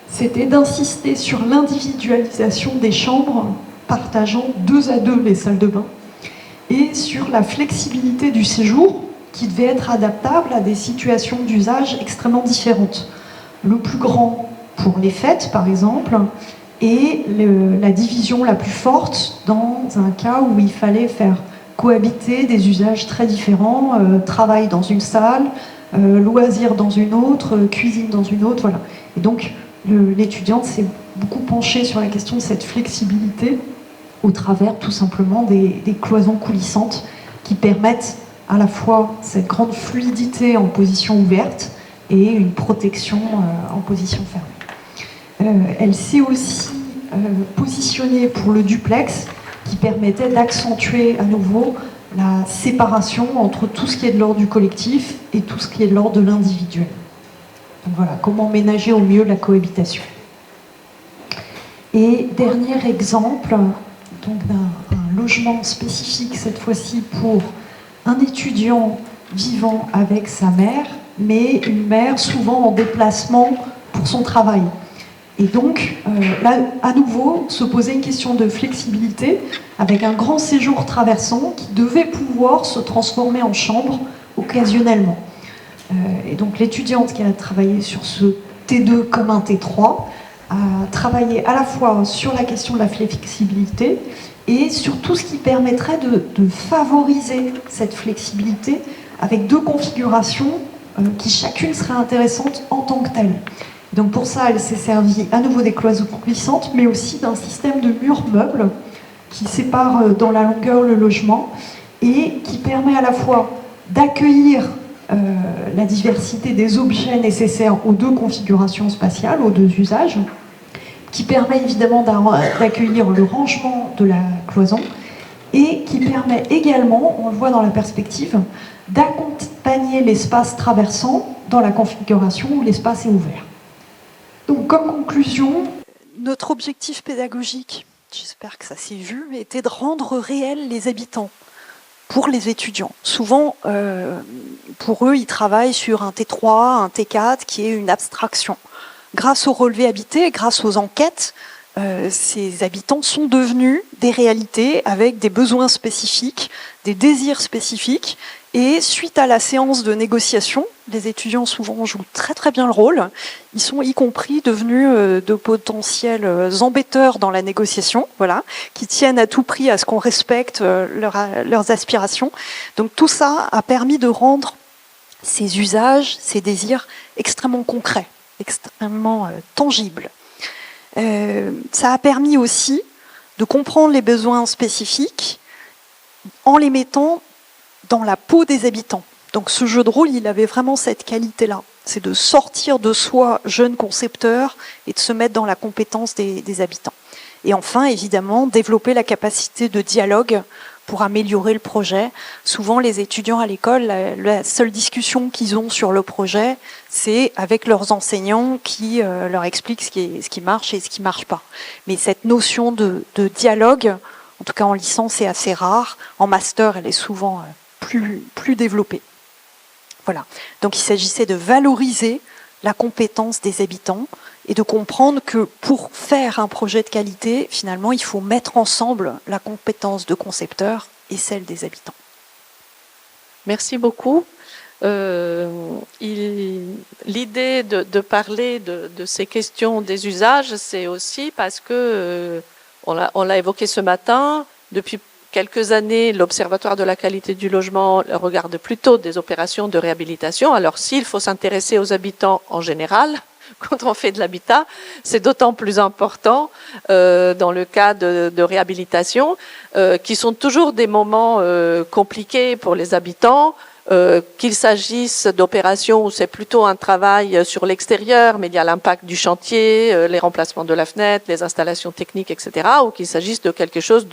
c'était d'insister sur l'individualisation des chambres partageant 2 à 2 les salles de bain et sur la flexibilité du séjour qui devait être adaptable à des situations d'usage extrêmement différentes. Le plus grand pour les fêtes, par exemple, et la division la plus forte dans un cas où il fallait faire cohabiter des usages très différents, travail dans une salle, loisirs dans une autre, cuisine dans une autre, voilà. Et donc l'étudiante s'est beaucoup penchée sur la question de cette flexibilité au travers tout simplement des cloisons coulissantes qui permettent à la fois cette grande fluidité en position ouverte et une protection en position fermée. Elle s'est aussi positionnée pour le duplex qui permettait d'accentuer à nouveau la séparation entre tout ce qui est de l'ordre du collectif et tout ce qui est de l'ordre de l'individuel. Donc voilà, comment ménager au mieux la cohabitation. Et dernier exemple, donc d'un logement spécifique cette fois-ci pour un étudiant vivant avec sa mère, mais une mère souvent en déplacement pour son travail. Et donc, là, à nouveau, se posait une question de flexibilité avec un grand séjour traversant qui devait pouvoir se transformer en chambre occasionnellement. Et donc, l'étudiante qui a travaillé sur ce T2 comme un T3 a travaillé à la fois sur la question de la flexibilité et sur tout ce qui permettrait de favoriser cette flexibilité avec 2 configurations qui chacune serait intéressante en tant que telle. Donc pour ça, elle s'est servie à nouveau des cloisons coulissantes, mais aussi d'un système de murs meubles qui sépare dans la longueur le logement et qui permet à la fois d'accueillir la diversité des objets nécessaires aux 2 configurations spatiales, aux 2 usages, qui permet évidemment d'accueillir le rangement de la cloison et qui permet également, on le voit dans la perspective, d'accompagner l'espace traversant dans la configuration où l'espace est ouvert. Donc, comme conclusion, notre objectif pédagogique, j'espère que ça s'est vu, était de rendre réels les habitants pour les étudiants. Souvent, pour eux, ils travaillent sur un T3, un T4, qui est une abstraction. Grâce au relevé habité, grâce aux enquêtes, ces habitants sont devenus des réalités avec des besoins spécifiques, des désirs spécifiques. Et suite à la séance de négociation, les étudiants souvent jouent très très bien le rôle. Ils sont y compris devenus de potentiels embêteurs dans la négociation, voilà, qui tiennent à tout prix à ce qu'on respecte leurs aspirations. Donc tout ça a permis de rendre ces usages, ces désirs extrêmement concrets, extrêmement tangibles. Ça a permis aussi de comprendre les besoins spécifiques en les mettant dans la peau des habitants. Donc ce jeu de rôle, il avait vraiment cette qualité-là. C'est de sortir de soi, jeune concepteur, et de se mettre dans la compétence des habitants. Et enfin, évidemment, développer la capacité de dialogue pour améliorer le projet. Souvent, les étudiants à l'école, la seule discussion qu'ils ont sur le projet, c'est avec leurs enseignants qui leur expliquent ce qui marche et ce qui ne marche pas. Mais cette notion de dialogue, en tout cas en licence, c'est assez rare. En master, elle est souvent plus développée. Voilà. Donc il s'agissait de valoriser la compétence des habitants et de comprendre que pour faire un projet de qualité, finalement, il faut mettre ensemble la compétence de concepteur et celle des habitants. Merci beaucoup. L'idée de parler de ces questions des usages, c'est aussi parce que, on l'a évoqué ce matin, depuis quelques années, l'Observatoire de la qualité du logement regarde plutôt des opérations de réhabilitation. Alors, s'il faut s'intéresser aux habitants en général, quand on fait de l'habitat, c'est d'autant plus important dans le cas de réhabilitation, qui sont toujours des moments compliqués pour les habitants, qu'il s'agisse d'opérations où c'est plutôt un travail sur l'extérieur, mais il y a l'impact du chantier, les remplacements de la fenêtre, les installations techniques, etc., ou qu'il s'agisse de quelque chose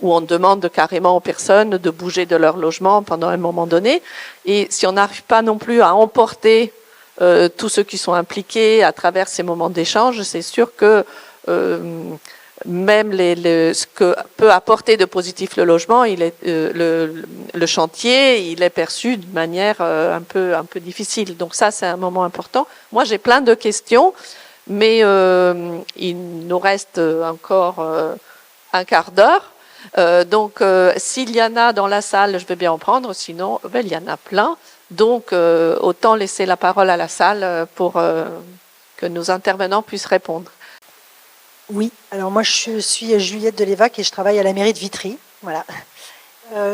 où on demande carrément aux personnes de bouger de leur logement pendant un moment donné. Et si on n'arrive pas non plus à emporter tous ceux qui sont impliqués à travers ces moments d'échange, c'est sûr que même ce que peut apporter de positif le logement, le chantier, il est perçu de manière un peu difficile. Donc ça, c'est un moment important. Moi, j'ai plein de questions, mais il nous reste encore un quart d'heure. Donc, s'il y en a dans la salle, je vais bien en prendre. Sinon, il y en a plein. Donc, autant laisser la parole à la salle pour que nos intervenants puissent répondre. Oui, alors moi je suis Juliette Delévac et je travaille à la mairie de Vitry. Voilà.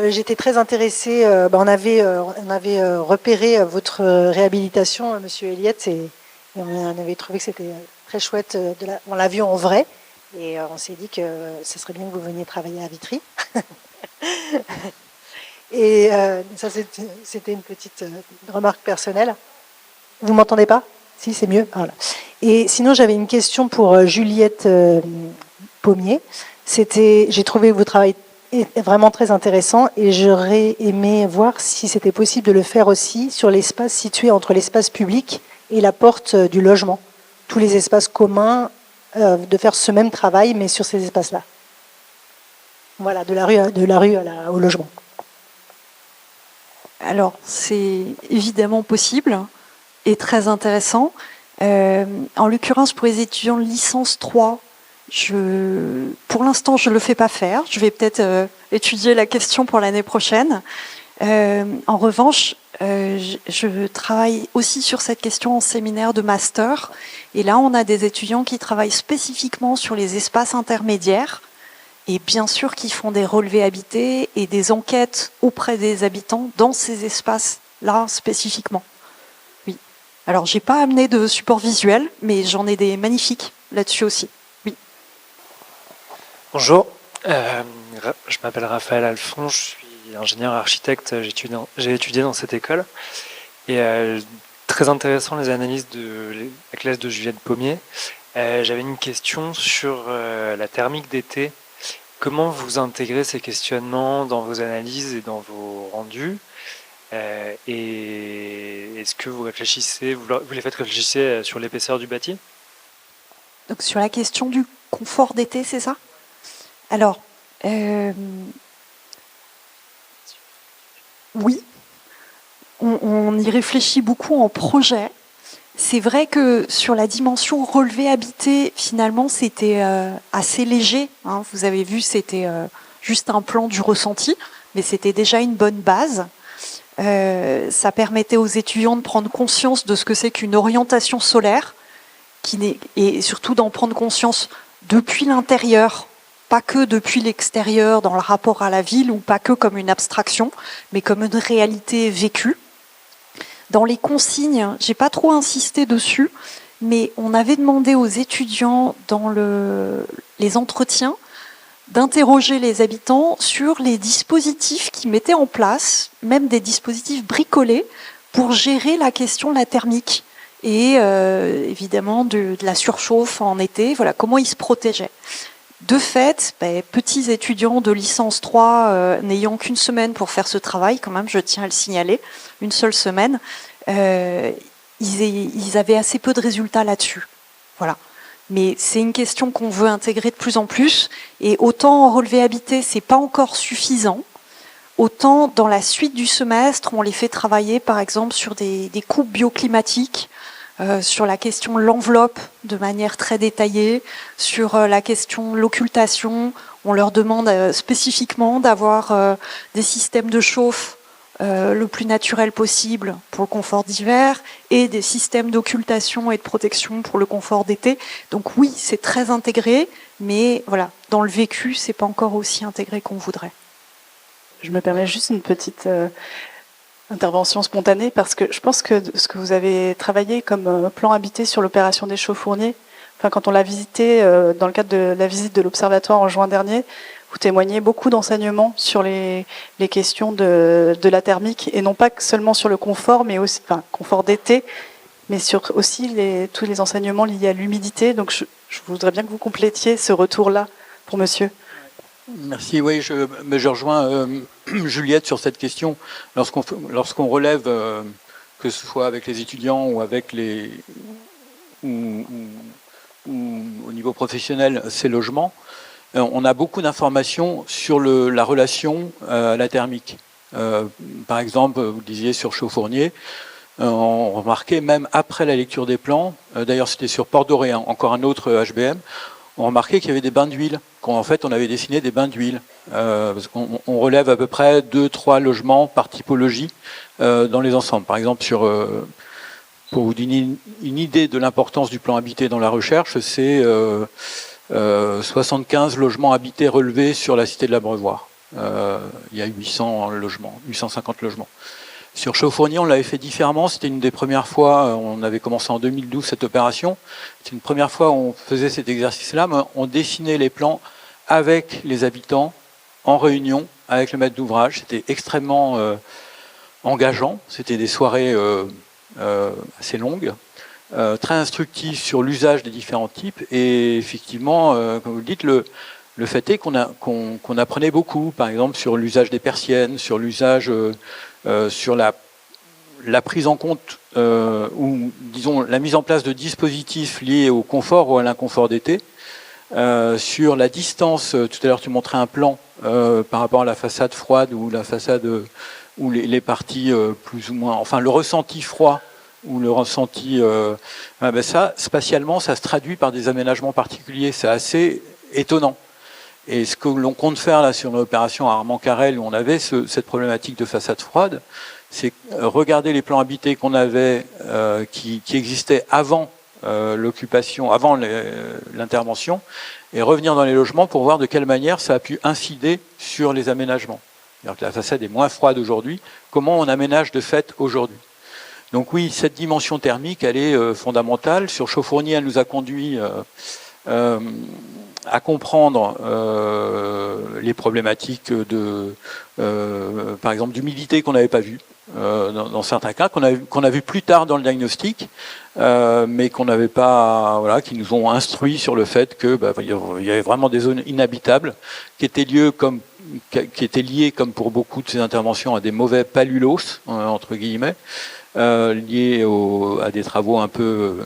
J'étais très intéressée, on avait repéré votre réhabilitation, Monsieur Eliette, et on avait trouvé que c'était très chouette. On l'a vu en vrai et on s'est dit que ce serait bien que vous veniez travailler à Vitry. Et ça, c'était une petite remarque personnelle. Vous m'entendez pas ? Si, c'est mieux. Voilà. Et sinon, j'avais une question pour Juliette Pommier. J'ai trouvé votre travail vraiment très intéressant et j'aurais aimé voir si c'était possible de le faire aussi sur l'espace situé entre l'espace public et la porte du logement. Tous les espaces communs, de faire ce même travail, mais sur ces espaces-là. Voilà, de la rue au logement. Alors, c'est évidemment possible et très intéressant. En l'occurrence, pour les étudiants de licence 3, pour l'instant, je ne le fais pas faire. Je vais peut-être étudier la question pour l'année prochaine. En revanche, je travaille aussi sur cette question en séminaire de master. Et là, on a des étudiants qui travaillent spécifiquement sur les espaces intermédiaires et bien sûr qui font des relevés habités et des enquêtes auprès des habitants dans ces espaces-là spécifiquement. Oui. Alors, j'ai pas amené de support visuel, mais j'en ai des magnifiques là-dessus aussi. Oui. Bonjour, je m'appelle Raphaël Alphon, je suis ingénieur architecte, j'ai étudié dans cette école. Et très intéressant les analyses de la classe de Juliette Pommier. J'avais une question sur la thermique d'été. Comment vous intégrez ces questionnements dans vos analyses et dans vos rendus et est-ce que vous réfléchissez, vous les faites réfléchir sur l'épaisseur du bâti? Donc sur la question du confort d'été, c'est ça? Alors, oui, on y réfléchit beaucoup en projet. C'est vrai que sur la dimension relevé habité, finalement, c'était assez léger. Hein. Vous avez vu, c'était juste un plan du ressenti, mais c'était déjà une bonne base. Ça permettait aux étudiants de prendre conscience de ce que c'est qu'une orientation solaire, et surtout d'en prendre conscience depuis l'intérieur, pas que depuis l'extérieur dans le rapport à la ville, ou pas que comme une abstraction, mais comme une réalité vécue. Dans les consignes, j'ai pas trop insisté dessus, mais on avait demandé aux étudiants dans les entretiens d'interroger les habitants sur les dispositifs qu'ils mettaient en place, même des dispositifs bricolés, pour gérer la question de la thermique et évidemment de la surchauffe en été, voilà, comment ils se protégeaient. De fait, petits étudiants de licence 3 n'ayant qu'une semaine pour faire ce travail, quand même, je tiens à le signaler, une seule semaine, ils avaient assez peu de résultats là-dessus. Voilà. Mais c'est une question qu'on veut intégrer de plus en plus, et autant en relevé habité, c'est pas encore suffisant, autant dans la suite du semestre, on les fait travailler par exemple sur des coupes bioclimatiques, sur la question de l'enveloppe de manière très détaillée, sur la question de l'occultation. On leur demande spécifiquement d'avoir des systèmes de chauffe le plus naturel possible pour le confort d'hiver et des systèmes d'occultation et de protection pour le confort d'été. Donc oui, c'est très intégré, mais voilà, dans le vécu, c'est pas encore aussi intégré qu'on voudrait. Je me permets juste une petite intervention spontanée, parce que je pense que ce que vous avez travaillé comme plan habité sur l'opération des Chaux-Fourniers, enfin, quand on l'a visité dans le cadre de la visite de l'Observatoire en juin dernier, vous témoignez beaucoup d'enseignements sur les questions de la thermique, et non pas seulement sur le confort, mais aussi, enfin, confort d'été, mais sur aussi tous les enseignements liés à l'humidité. Donc je voudrais bien que vous complétiez ce retour-là pour monsieur. Merci, oui, je rejoins Juliette sur cette question. Lorsqu'on relève, que ce soit avec les étudiants ou avec ou au niveau professionnel, ces logements, on a beaucoup d'informations sur la relation à la thermique. Par exemple, vous disiez sur Chaux-Fournier, on remarquait même après la lecture des plans, d'ailleurs c'était sur Port-Doré, encore un autre HBM, on remarquait qu'il y avait des bains d'huile, qu'en fait on avait dessiné des bains d'huile. Parce qu'on relève à peu près 2-3 logements par typologie dans les ensembles. Par exemple, pour vous donner une idée de l'importance du plan habité dans la recherche, c'est 75 logements habités relevés sur la cité de l'Abreuvoir. Il y a 800 logements, 850 logements. Sur Chaux-Fournier, on l'avait fait différemment. C'était une des premières fois, on avait commencé en 2012 cette opération. C'était une première fois où on faisait cet exercice-là, mais on dessinait les plans avec les habitants, en réunion, avec le maître d'ouvrage. C'était extrêmement engageant. C'était des soirées assez longues, très instructives sur l'usage des différents types. Et effectivement, comme vous le dites, le fait est qu'on apprenait beaucoup, par exemple sur l'usage des persiennes, sur l'usage, sur la prise en compte, ou disons la mise en place de dispositifs liés au confort ou à l'inconfort d'été, sur la distance. Tout à l'heure tu montrais un plan par rapport à la façade froide ou la façade ou les parties plus ou moins, enfin le ressenti froid ou le ressenti, ça spatialement ça se traduit par des aménagements particuliers. C'est assez étonnant. Et ce que l'on compte faire là sur l'opération Armand-Carrel, où on avait cette problématique de façade froide, c'est regarder les plans habités qu'on avait, qui existaient avant l'occupation, avant l'intervention, et revenir dans les logements pour voir de quelle manière ça a pu incider sur les aménagements. Alors que la façade est moins froide aujourd'hui, comment on aménage de fait aujourd'hui. Donc oui, cette dimension thermique, elle est fondamentale. Sur Chaux-Fournier, elle nous a conduit à comprendre les problématiques par exemple d'humidité qu'on n'avait pas vues dans certains cas, qu'on a vu plus tard dans le diagnostic, mais qu'on n'avait pas, voilà, qui nous ont instruits sur le fait que il y avait vraiment des zones inhabitables qui étaient liées comme pour beaucoup de ces interventions à des mauvais pallulos entre guillemets, liés à des travaux un peu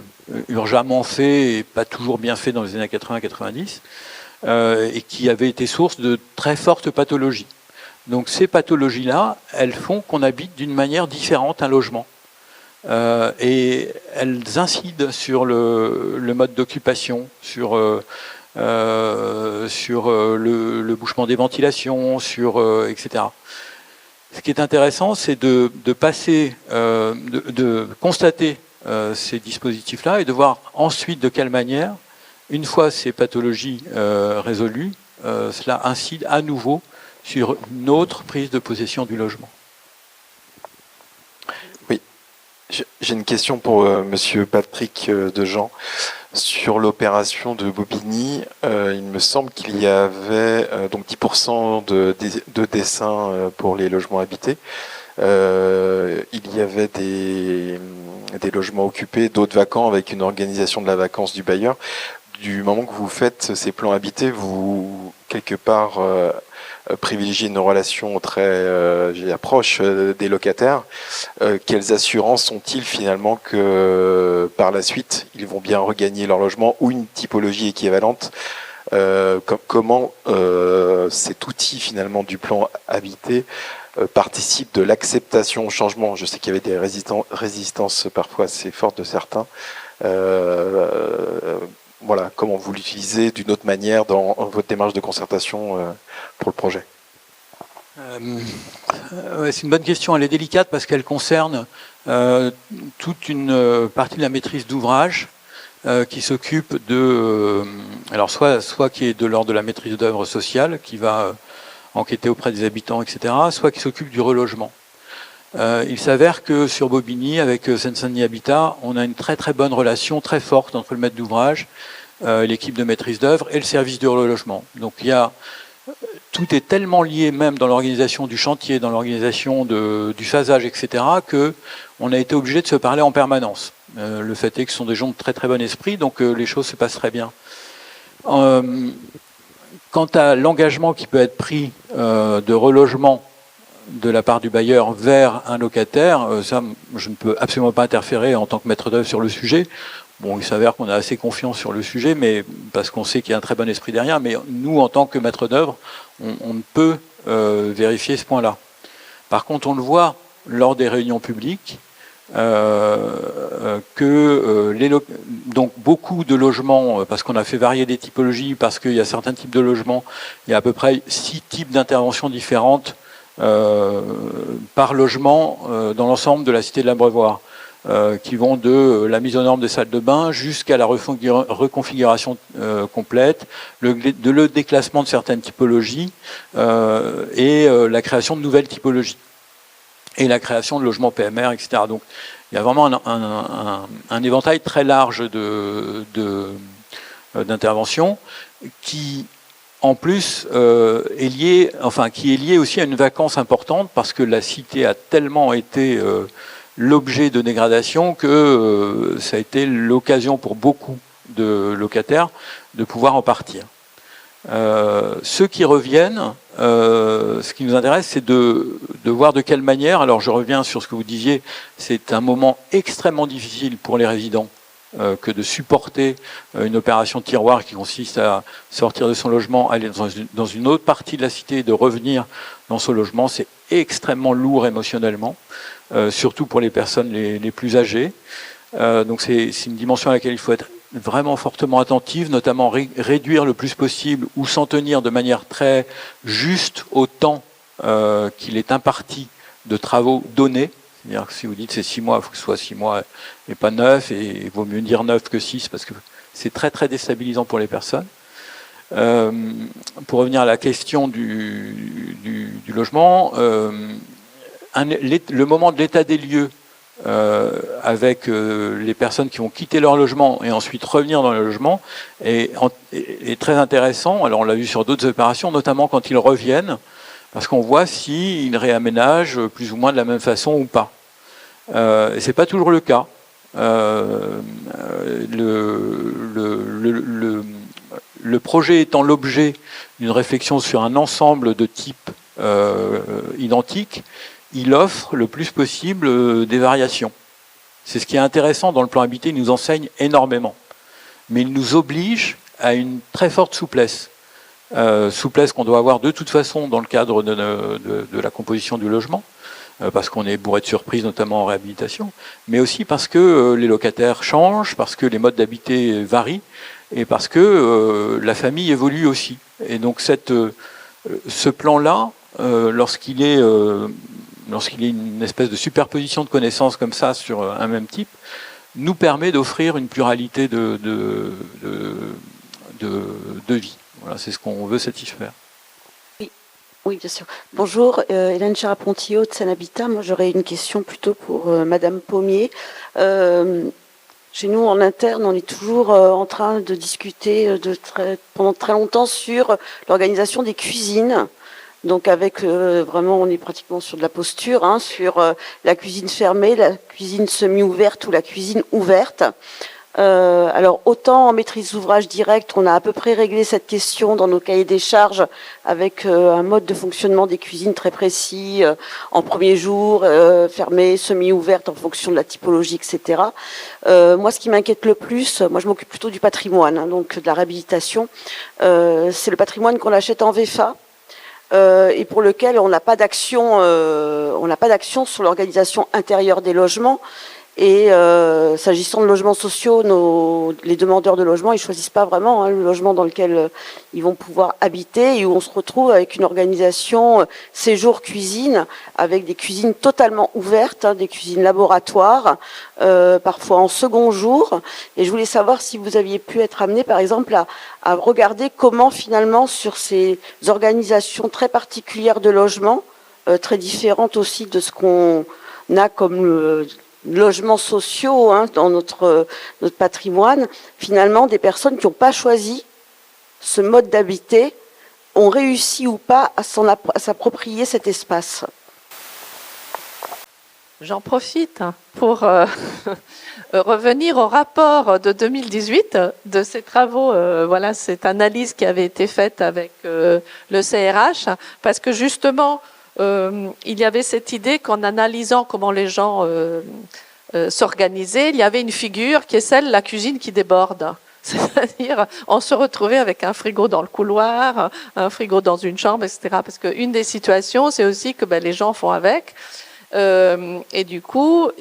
urgemment faits et pas toujours bien faits dans les années 80-90, et qui avaient été source de très fortes pathologies. Donc ces pathologies-là, elles font qu'on habite d'une manière différente un logement. Et elles incident sur le mode d'occupation, sur le bouchement des ventilations, etc. Ce qui est intéressant, c'est de constater ces dispositifs-là et de voir ensuite de quelle manière, une fois ces pathologies résolues, cela incide à nouveau sur une autre prise de possession du logement. Oui, je J'ai une question pour Monsieur Patrick Dejean sur l'opération de Bobigny. Il me semble qu'il y avait donc 10% de dessins pour les logements habités. Il y avait des logements occupés, d'autres vacants, avec une organisation de la vacance du bailleur. Du moment que vous faites ces plans habités, vous, quelque part, privilégiez une relation très proche des locataires. Quelles assurances ont-ils finalement que par la suite, ils vont bien regagner leur logement ou une typologie équivalente? Comment cet outil finalement du plan habité participe de l'acceptation au changement? Je sais qu'il y avait des résistances parfois assez fortes de certains. Voilà, comment vous l'utilisez d'une autre manière dans votre démarche de concertation pour le projet? Ouais, c'est une bonne question, elle est délicate parce qu'elle concerne toute une partie de la maîtrise d'ouvrage qui s'occupe de... alors soit qui est de l'ordre de la maîtrise d'œuvre sociale, qui va enquêter auprès des habitants, etc., soit qui s'occupe du relogement. Il s'avère que sur Bobigny, avec Seine-Saint-Denis Habitat, on a une très très bonne relation, très forte entre le maître d'ouvrage, l'équipe de maîtrise d'œuvre et le service du relogement. Donc tout est tellement lié, même dans l'organisation du chantier, dans l'organisation du phasage, etc., qu'on a été obligé de se parler en permanence. Le fait est que ce sont des gens de très très bon esprit, donc les choses se passent très bien. Quant à l'engagement qui peut être pris de relogement de la part du bailleur vers un locataire, ça, je ne peux absolument pas interférer en tant que maître d'œuvre sur le sujet. Bon, il s'avère qu'on a assez confiance sur le sujet, mais parce qu'on sait qu'il y a un très bon esprit derrière, mais nous, en tant que maître d'œuvre, on ne peut vérifier ce point-là. Par contre, on le voit lors des réunions publiques, donc beaucoup de logements, parce qu'on a fait varier des typologies, parce qu'il y a certains types de logements, il y a à peu près 6 types d'interventions différentes par logement dans l'ensemble de la cité de l'Abreuvoir, qui vont de la mise aux normes des salles de bain jusqu'à la reconfiguration complète, le déclassement de certaines typologies et la création de nouvelles typologies et la création de logements PMR, etc. Donc il y a vraiment un éventail très large d'interventions qui en plus est lié aussi à une vacance importante parce que la cité a tellement été l'objet de dégradation que ça a été l'occasion pour beaucoup de locataires de pouvoir en partir. Ceux qui reviennent, ce qui nous intéresse, c'est de voir de quelle manière, alors je reviens sur ce que vous disiez, c'est un moment extrêmement difficile pour les résidents que de supporter une opération tiroir qui consiste à sortir de son logement, aller dans une autre partie de la cité et de revenir dans son logement. C'est extrêmement lourd émotionnellement, surtout pour les personnes les plus âgées. Donc c'est une dimension à laquelle il faut être vraiment fortement attentif, notamment réduire le plus possible ou s'en tenir de manière très juste au temps qu'il est imparti de travaux donnés. C'est-à-dire que si vous dites c'est 6 mois, il faut que ce soit 6 mois et pas 9, et il vaut mieux dire 9 que 6 parce que c'est très très déstabilisant pour les personnes. Pour revenir à la question du logement, le moment de l'état des lieux avec les personnes qui vont quitter leur logement et ensuite revenir dans le logement est très intéressant. Alors on l'a vu sur d'autres opérations, notamment quand ils reviennent, parce qu'on voit s'ils réaménagent plus ou moins de la même façon ou pas. Et c'est pas toujours le cas. Le projet étant l'objet d'une réflexion sur un ensemble de types identiques, il offre le plus possible des variations. C'est ce qui est intéressant dans le plan habité, il nous enseigne énormément. Mais il nous oblige à une très forte souplesse. Souplesse qu'on doit avoir de toute façon dans le cadre de la composition du logement, parce qu'on est bourré de surprises, notamment en réhabilitation, mais aussi parce que les locataires changent, parce que les modes d'habiter varient, et parce que la famille évolue aussi. Et donc ce plan-là, lorsqu'il est une espèce de superposition de connaissances comme ça sur un même type, nous permet d'offrir une pluralité de vie. Voilà, c'est ce qu'on veut satisfaire. Oui. Oui, bien sûr. Bonjour, Hélène Charapontillo de Seine-Habitat. Moi, j'aurais une question plutôt pour Madame Pommier. Chez nous, en interne, on est toujours en train de discuter pendant très longtemps sur l'organisation des cuisines. Donc, avec vraiment, on est pratiquement sur de la posture, hein, sur la cuisine fermée, la cuisine semi-ouverte ou la cuisine ouverte. Alors autant en maîtrise d'ouvrage direct, on a à peu près réglé cette question dans nos cahiers des charges avec un mode de fonctionnement des cuisines très précis, en premier jour, fermée, semi-ouverte en fonction de la typologie, etc. Moi, ce qui m'inquiète le plus, moi je m'occupe plutôt du patrimoine, hein, donc de la réhabilitation, c'est le patrimoine qu'on achète en VFA. Et pour lequel on n'a pas d'action, sur l'organisation intérieure des logements. Et s'agissant de logements sociaux, les demandeurs de logement, ils choisissent pas vraiment le logement dans lequel ils vont pouvoir habiter, et où on se retrouve avec une organisation séjour-cuisine, avec des cuisines totalement ouvertes, hein, des cuisines laboratoires, parfois en second jour. Et je voulais savoir si vous aviez pu être amené, par exemple, à regarder comment finalement sur ces organisations très particulières de logement, très différentes aussi de ce qu'on a comme logements sociaux, hein, dans notre patrimoine, finalement, des personnes qui n'ont pas choisi ce mode d'habiter ont réussi ou pas à s'approprier cet espace. J'en profite pour revenir au rapport de 2018 de ces travaux, voilà, cette analyse qui avait été faite avec le CRH, parce que justement, il y avait cette idée qu'en analysant comment les gens s'organisaient, il y avait une figure qui est celle de la cuisine qui déborde. C'est-à-dire, on se retrouvait avec un frigo dans le couloir, un frigo dans une chambre, etc. Parce qu'une des situations, c'est aussi que les gens font avec. Et du coup,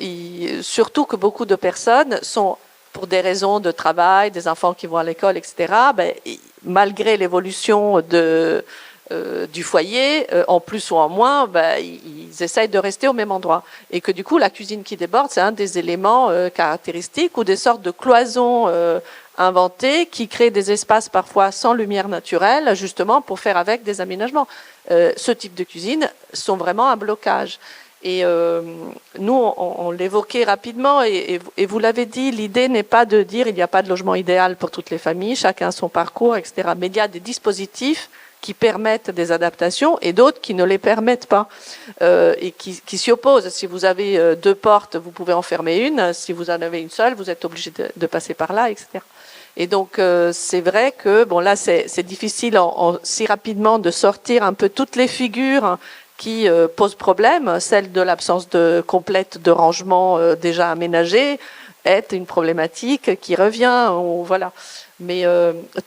surtout que beaucoup de personnes sont, pour des raisons de travail, des enfants qui vont à l'école, etc., malgré l'évolution du foyer, en plus ou en moins, ils essayent de rester au même endroit. Et que du coup, la cuisine qui déborde, c'est un des éléments caractéristiques, ou des sortes de cloisons inventées qui créent des espaces parfois sans lumière naturelle, justement pour faire avec des aménagements. Ce type de cuisine sont vraiment un blocage. Et nous, on l'évoquait rapidement, et vous l'avez dit, l'idée n'est pas de dire il n'y a pas de logement idéal pour toutes les familles, chacun son parcours, etc. Mais il y a des dispositifs qui permettent des adaptations et d'autres qui ne les permettent pas et qui s'y opposent. Si vous avez deux portes, vous pouvez en fermer une. Si vous en avez une seule, vous êtes obligé de passer par là, etc. Et donc, c'est vrai que, bon, là, c'est difficile si rapidement de sortir un peu toutes les figures qui posent problème. Celle de l'absence complète de rangement déjà aménagé est une problématique qui revient. Voilà. Mais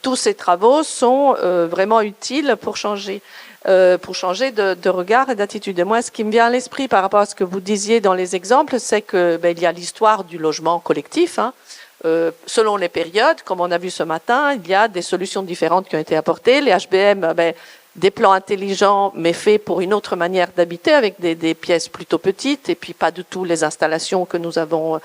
tous ces travaux sont vraiment utiles pour changer de regard et d'attitude. Et moi, ce qui me vient à l'esprit par rapport à ce que vous disiez dans les exemples, c'est que il y a l'histoire du logement collectif. Hein. Selon les périodes, comme on a vu ce matin, il y a des solutions différentes qui ont été apportées. Les HBM, des plans intelligents, mais faits pour une autre manière d'habiter, avec des pièces plutôt petites, et puis pas du tout les installations que nous avons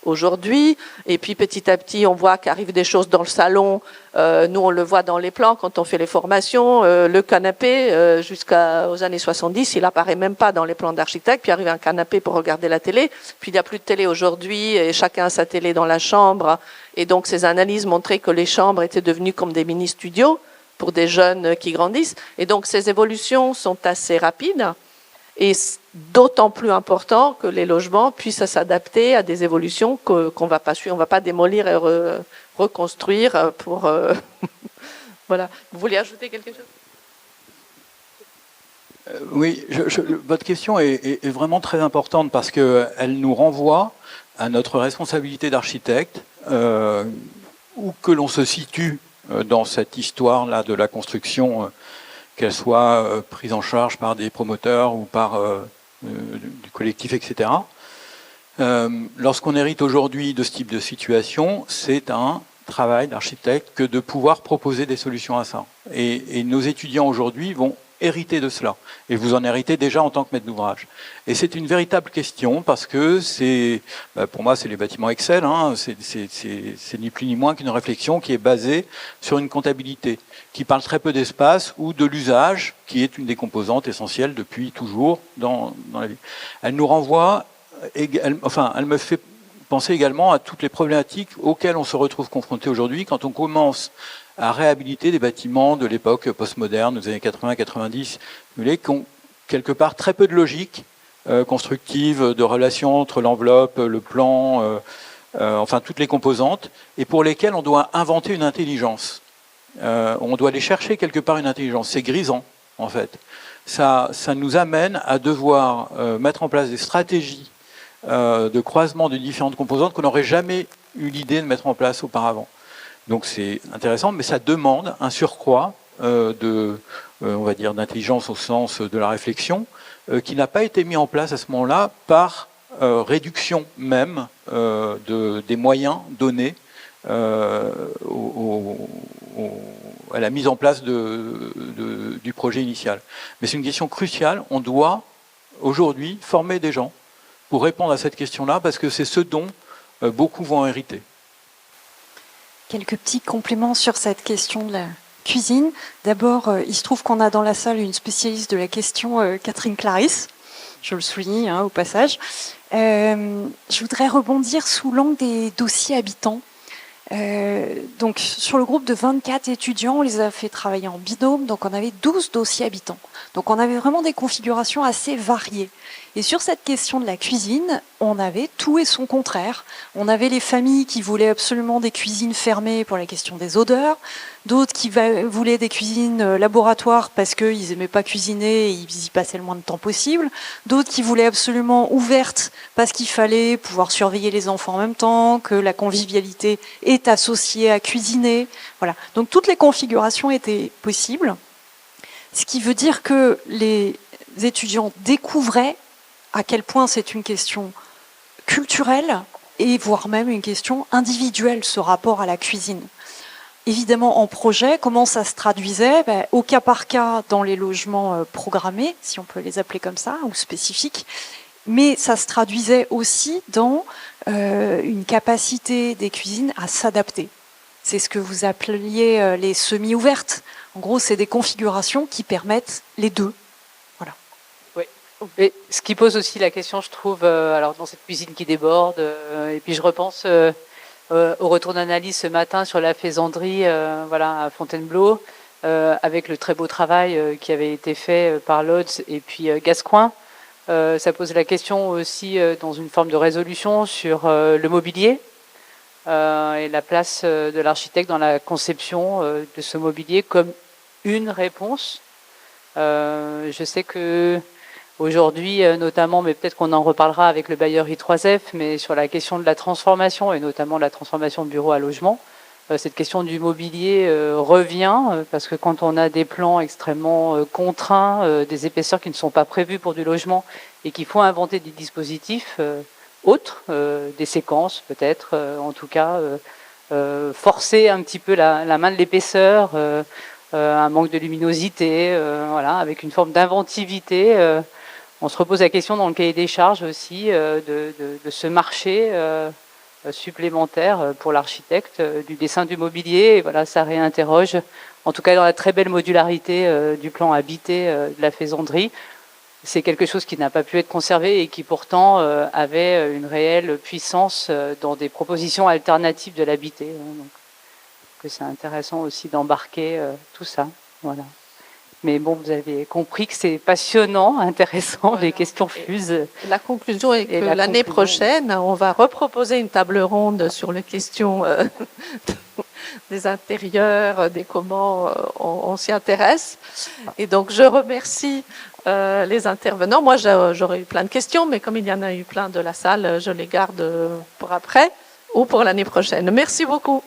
aujourd'hui. Et puis petit à petit, on voit qu'arrivent des choses dans le salon. Nous, on le voit dans les plans quand on fait les formations. Le canapé, jusqu'aux années 70, il apparaît même pas dans les plans d'architecte. Puis arrive un canapé pour regarder la télé. Puis il n'y a plus de télé aujourd'hui, et chacun a sa télé dans la chambre. Et donc ces analyses montraient que les chambres étaient devenues comme des mini-studios pour des jeunes qui grandissent. Et donc ces évolutions sont assez rapides et d'autant plus important que les logements puissent s'adapter à des évolutions qu'on va pas suivre. On ne va pas démolir et reconstruire pour... Voilà. Vous voulez ajouter quelque chose ? Oui, votre question est vraiment très importante parce qu'elle nous renvoie à notre responsabilité d'architecte, où que l'on se situe dans cette histoire-là de la construction, qu'elle soit prise en charge par des promoteurs ou par du collectif, etc. Lorsqu'on hérite aujourd'hui de ce type de situation, c'est un travail d'architecte que de pouvoir proposer des solutions à ça. Et nos étudiants aujourd'hui vont hériter de cela. Et vous en héritez déjà en tant que maître d'ouvrage. Et c'est une véritable question parce que pour moi, c'est les bâtiments Excel. Hein, c'est ni plus ni moins qu'une réflexion qui est basée sur une comptabilité, qui parle très peu d'espace ou de l'usage, qui est une des composantes essentielles depuis toujours dans la vie. Elle nous renvoie, elle me fait penser également à toutes les problématiques auxquelles on se retrouve confronté aujourd'hui quand on commence à réhabiliter des bâtiments de l'époque postmoderne, des années 80-90, qui ont quelque part très peu de logique constructive, de relation entre l'enveloppe, le plan, enfin toutes les composantes, et pour lesquelles on doit inventer une intelligence. On doit aller chercher quelque part une intelligence. C'est grisant, en fait. Ça nous amène à devoir mettre en place des stratégies de croisement de différentes composantes qu'on n'aurait jamais eu l'idée de mettre en place auparavant. Donc c'est intéressant, mais ça demande un surcroît on va dire, d'intelligence au sens de la réflexion, qui n'a pas été mis en place à ce moment-là par réduction même des moyens donnés à la mise en place du projet initial. Mais c'est une question cruciale. On doit aujourd'hui former des gens pour répondre à cette question-là, parce que c'est ce dont beaucoup vont hériter. Quelques petits compléments sur cette question de la cuisine. D'abord, il se trouve qu'on a dans la salle une spécialiste de la question, Catherine Clarisse. Je le souligne au passage. Je voudrais rebondir sous l'angle des dossiers habitants. Donc, sur le groupe de 24 étudiants, on les a fait travailler en binôme, donc on avait 12 dossiers habitants. Donc on avait vraiment des configurations assez variées. Et sur cette question de la cuisine, on avait tout et son contraire. On avait les familles qui voulaient absolument des cuisines fermées pour la question des odeurs, d'autres qui voulaient des cuisines laboratoires parce qu'ils n'aimaient pas cuisiner et ils y passaient le moins de temps possible, d'autres qui voulaient absolument ouvertes parce qu'il fallait pouvoir surveiller les enfants en même temps, que la convivialité est associée à cuisiner. Voilà. Donc toutes les configurations étaient possibles, ce qui veut dire que les étudiants découvraient à quel point c'est une question culturelle et voire même une question individuelle, ce rapport à la cuisine. Évidemment, en projet, comment ça se traduisait ? Au cas par cas dans les logements programmés, si on peut les appeler comme ça, ou spécifiques, mais ça se traduisait aussi dans une capacité des cuisines à s'adapter. C'est ce que vous appeliez les semi-ouvertes. En gros, c'est des configurations qui permettent les deux. Voilà. Oui. Et ce qui pose aussi la question, je trouve, alors dans cette cuisine qui déborde, et puis je repense au retour d'analyse ce matin sur la faisanderie, voilà, à Fontainebleau, avec le très beau travail qui avait été fait par Lodz et puis Gascoigne. Ça pose la question aussi dans une forme de résolution sur le mobilier et la place de l'architecte dans la conception de ce mobilier comme une réponse. Je sais que aujourd'hui, notamment, mais peut-être qu'on en reparlera avec le bailleur I3F, mais sur la question de la transformation, et notamment la transformation de bureaux à logement, cette question du mobilier revient, parce que quand on a des plans extrêmement contraints, des épaisseurs qui ne sont pas prévues pour du logement, et qu'il faut inventer des dispositifs autres, des séquences peut-être, en tout cas, forcer un petit peu la main de l'épaisseur, un manque de luminosité, voilà, avec une forme d'inventivité. On se repose la question dans le cahier des charges aussi de ce marché supplémentaire pour l'architecte du dessin du mobilier. Et voilà, ça réinterroge, en tout cas dans la très belle modularité du plan habité de la faisanderie. C'est quelque chose qui n'a pas pu être conservé et qui pourtant avait une réelle puissance dans des propositions alternatives de l'habité. Donc c'est intéressant aussi d'embarquer tout ça. Voilà. Mais bon, vous avez compris que c'est passionnant, intéressant, les questions fusent. La conclusion est que l'année prochaine, on va reproposer une table ronde sur les questions des intérieurs, des comment on s'y intéresse. Et donc, je remercie les intervenants. Moi, j'aurais eu plein de questions, mais comme il y en a eu plein de la salle, je les garde pour après ou pour l'année prochaine. Merci beaucoup.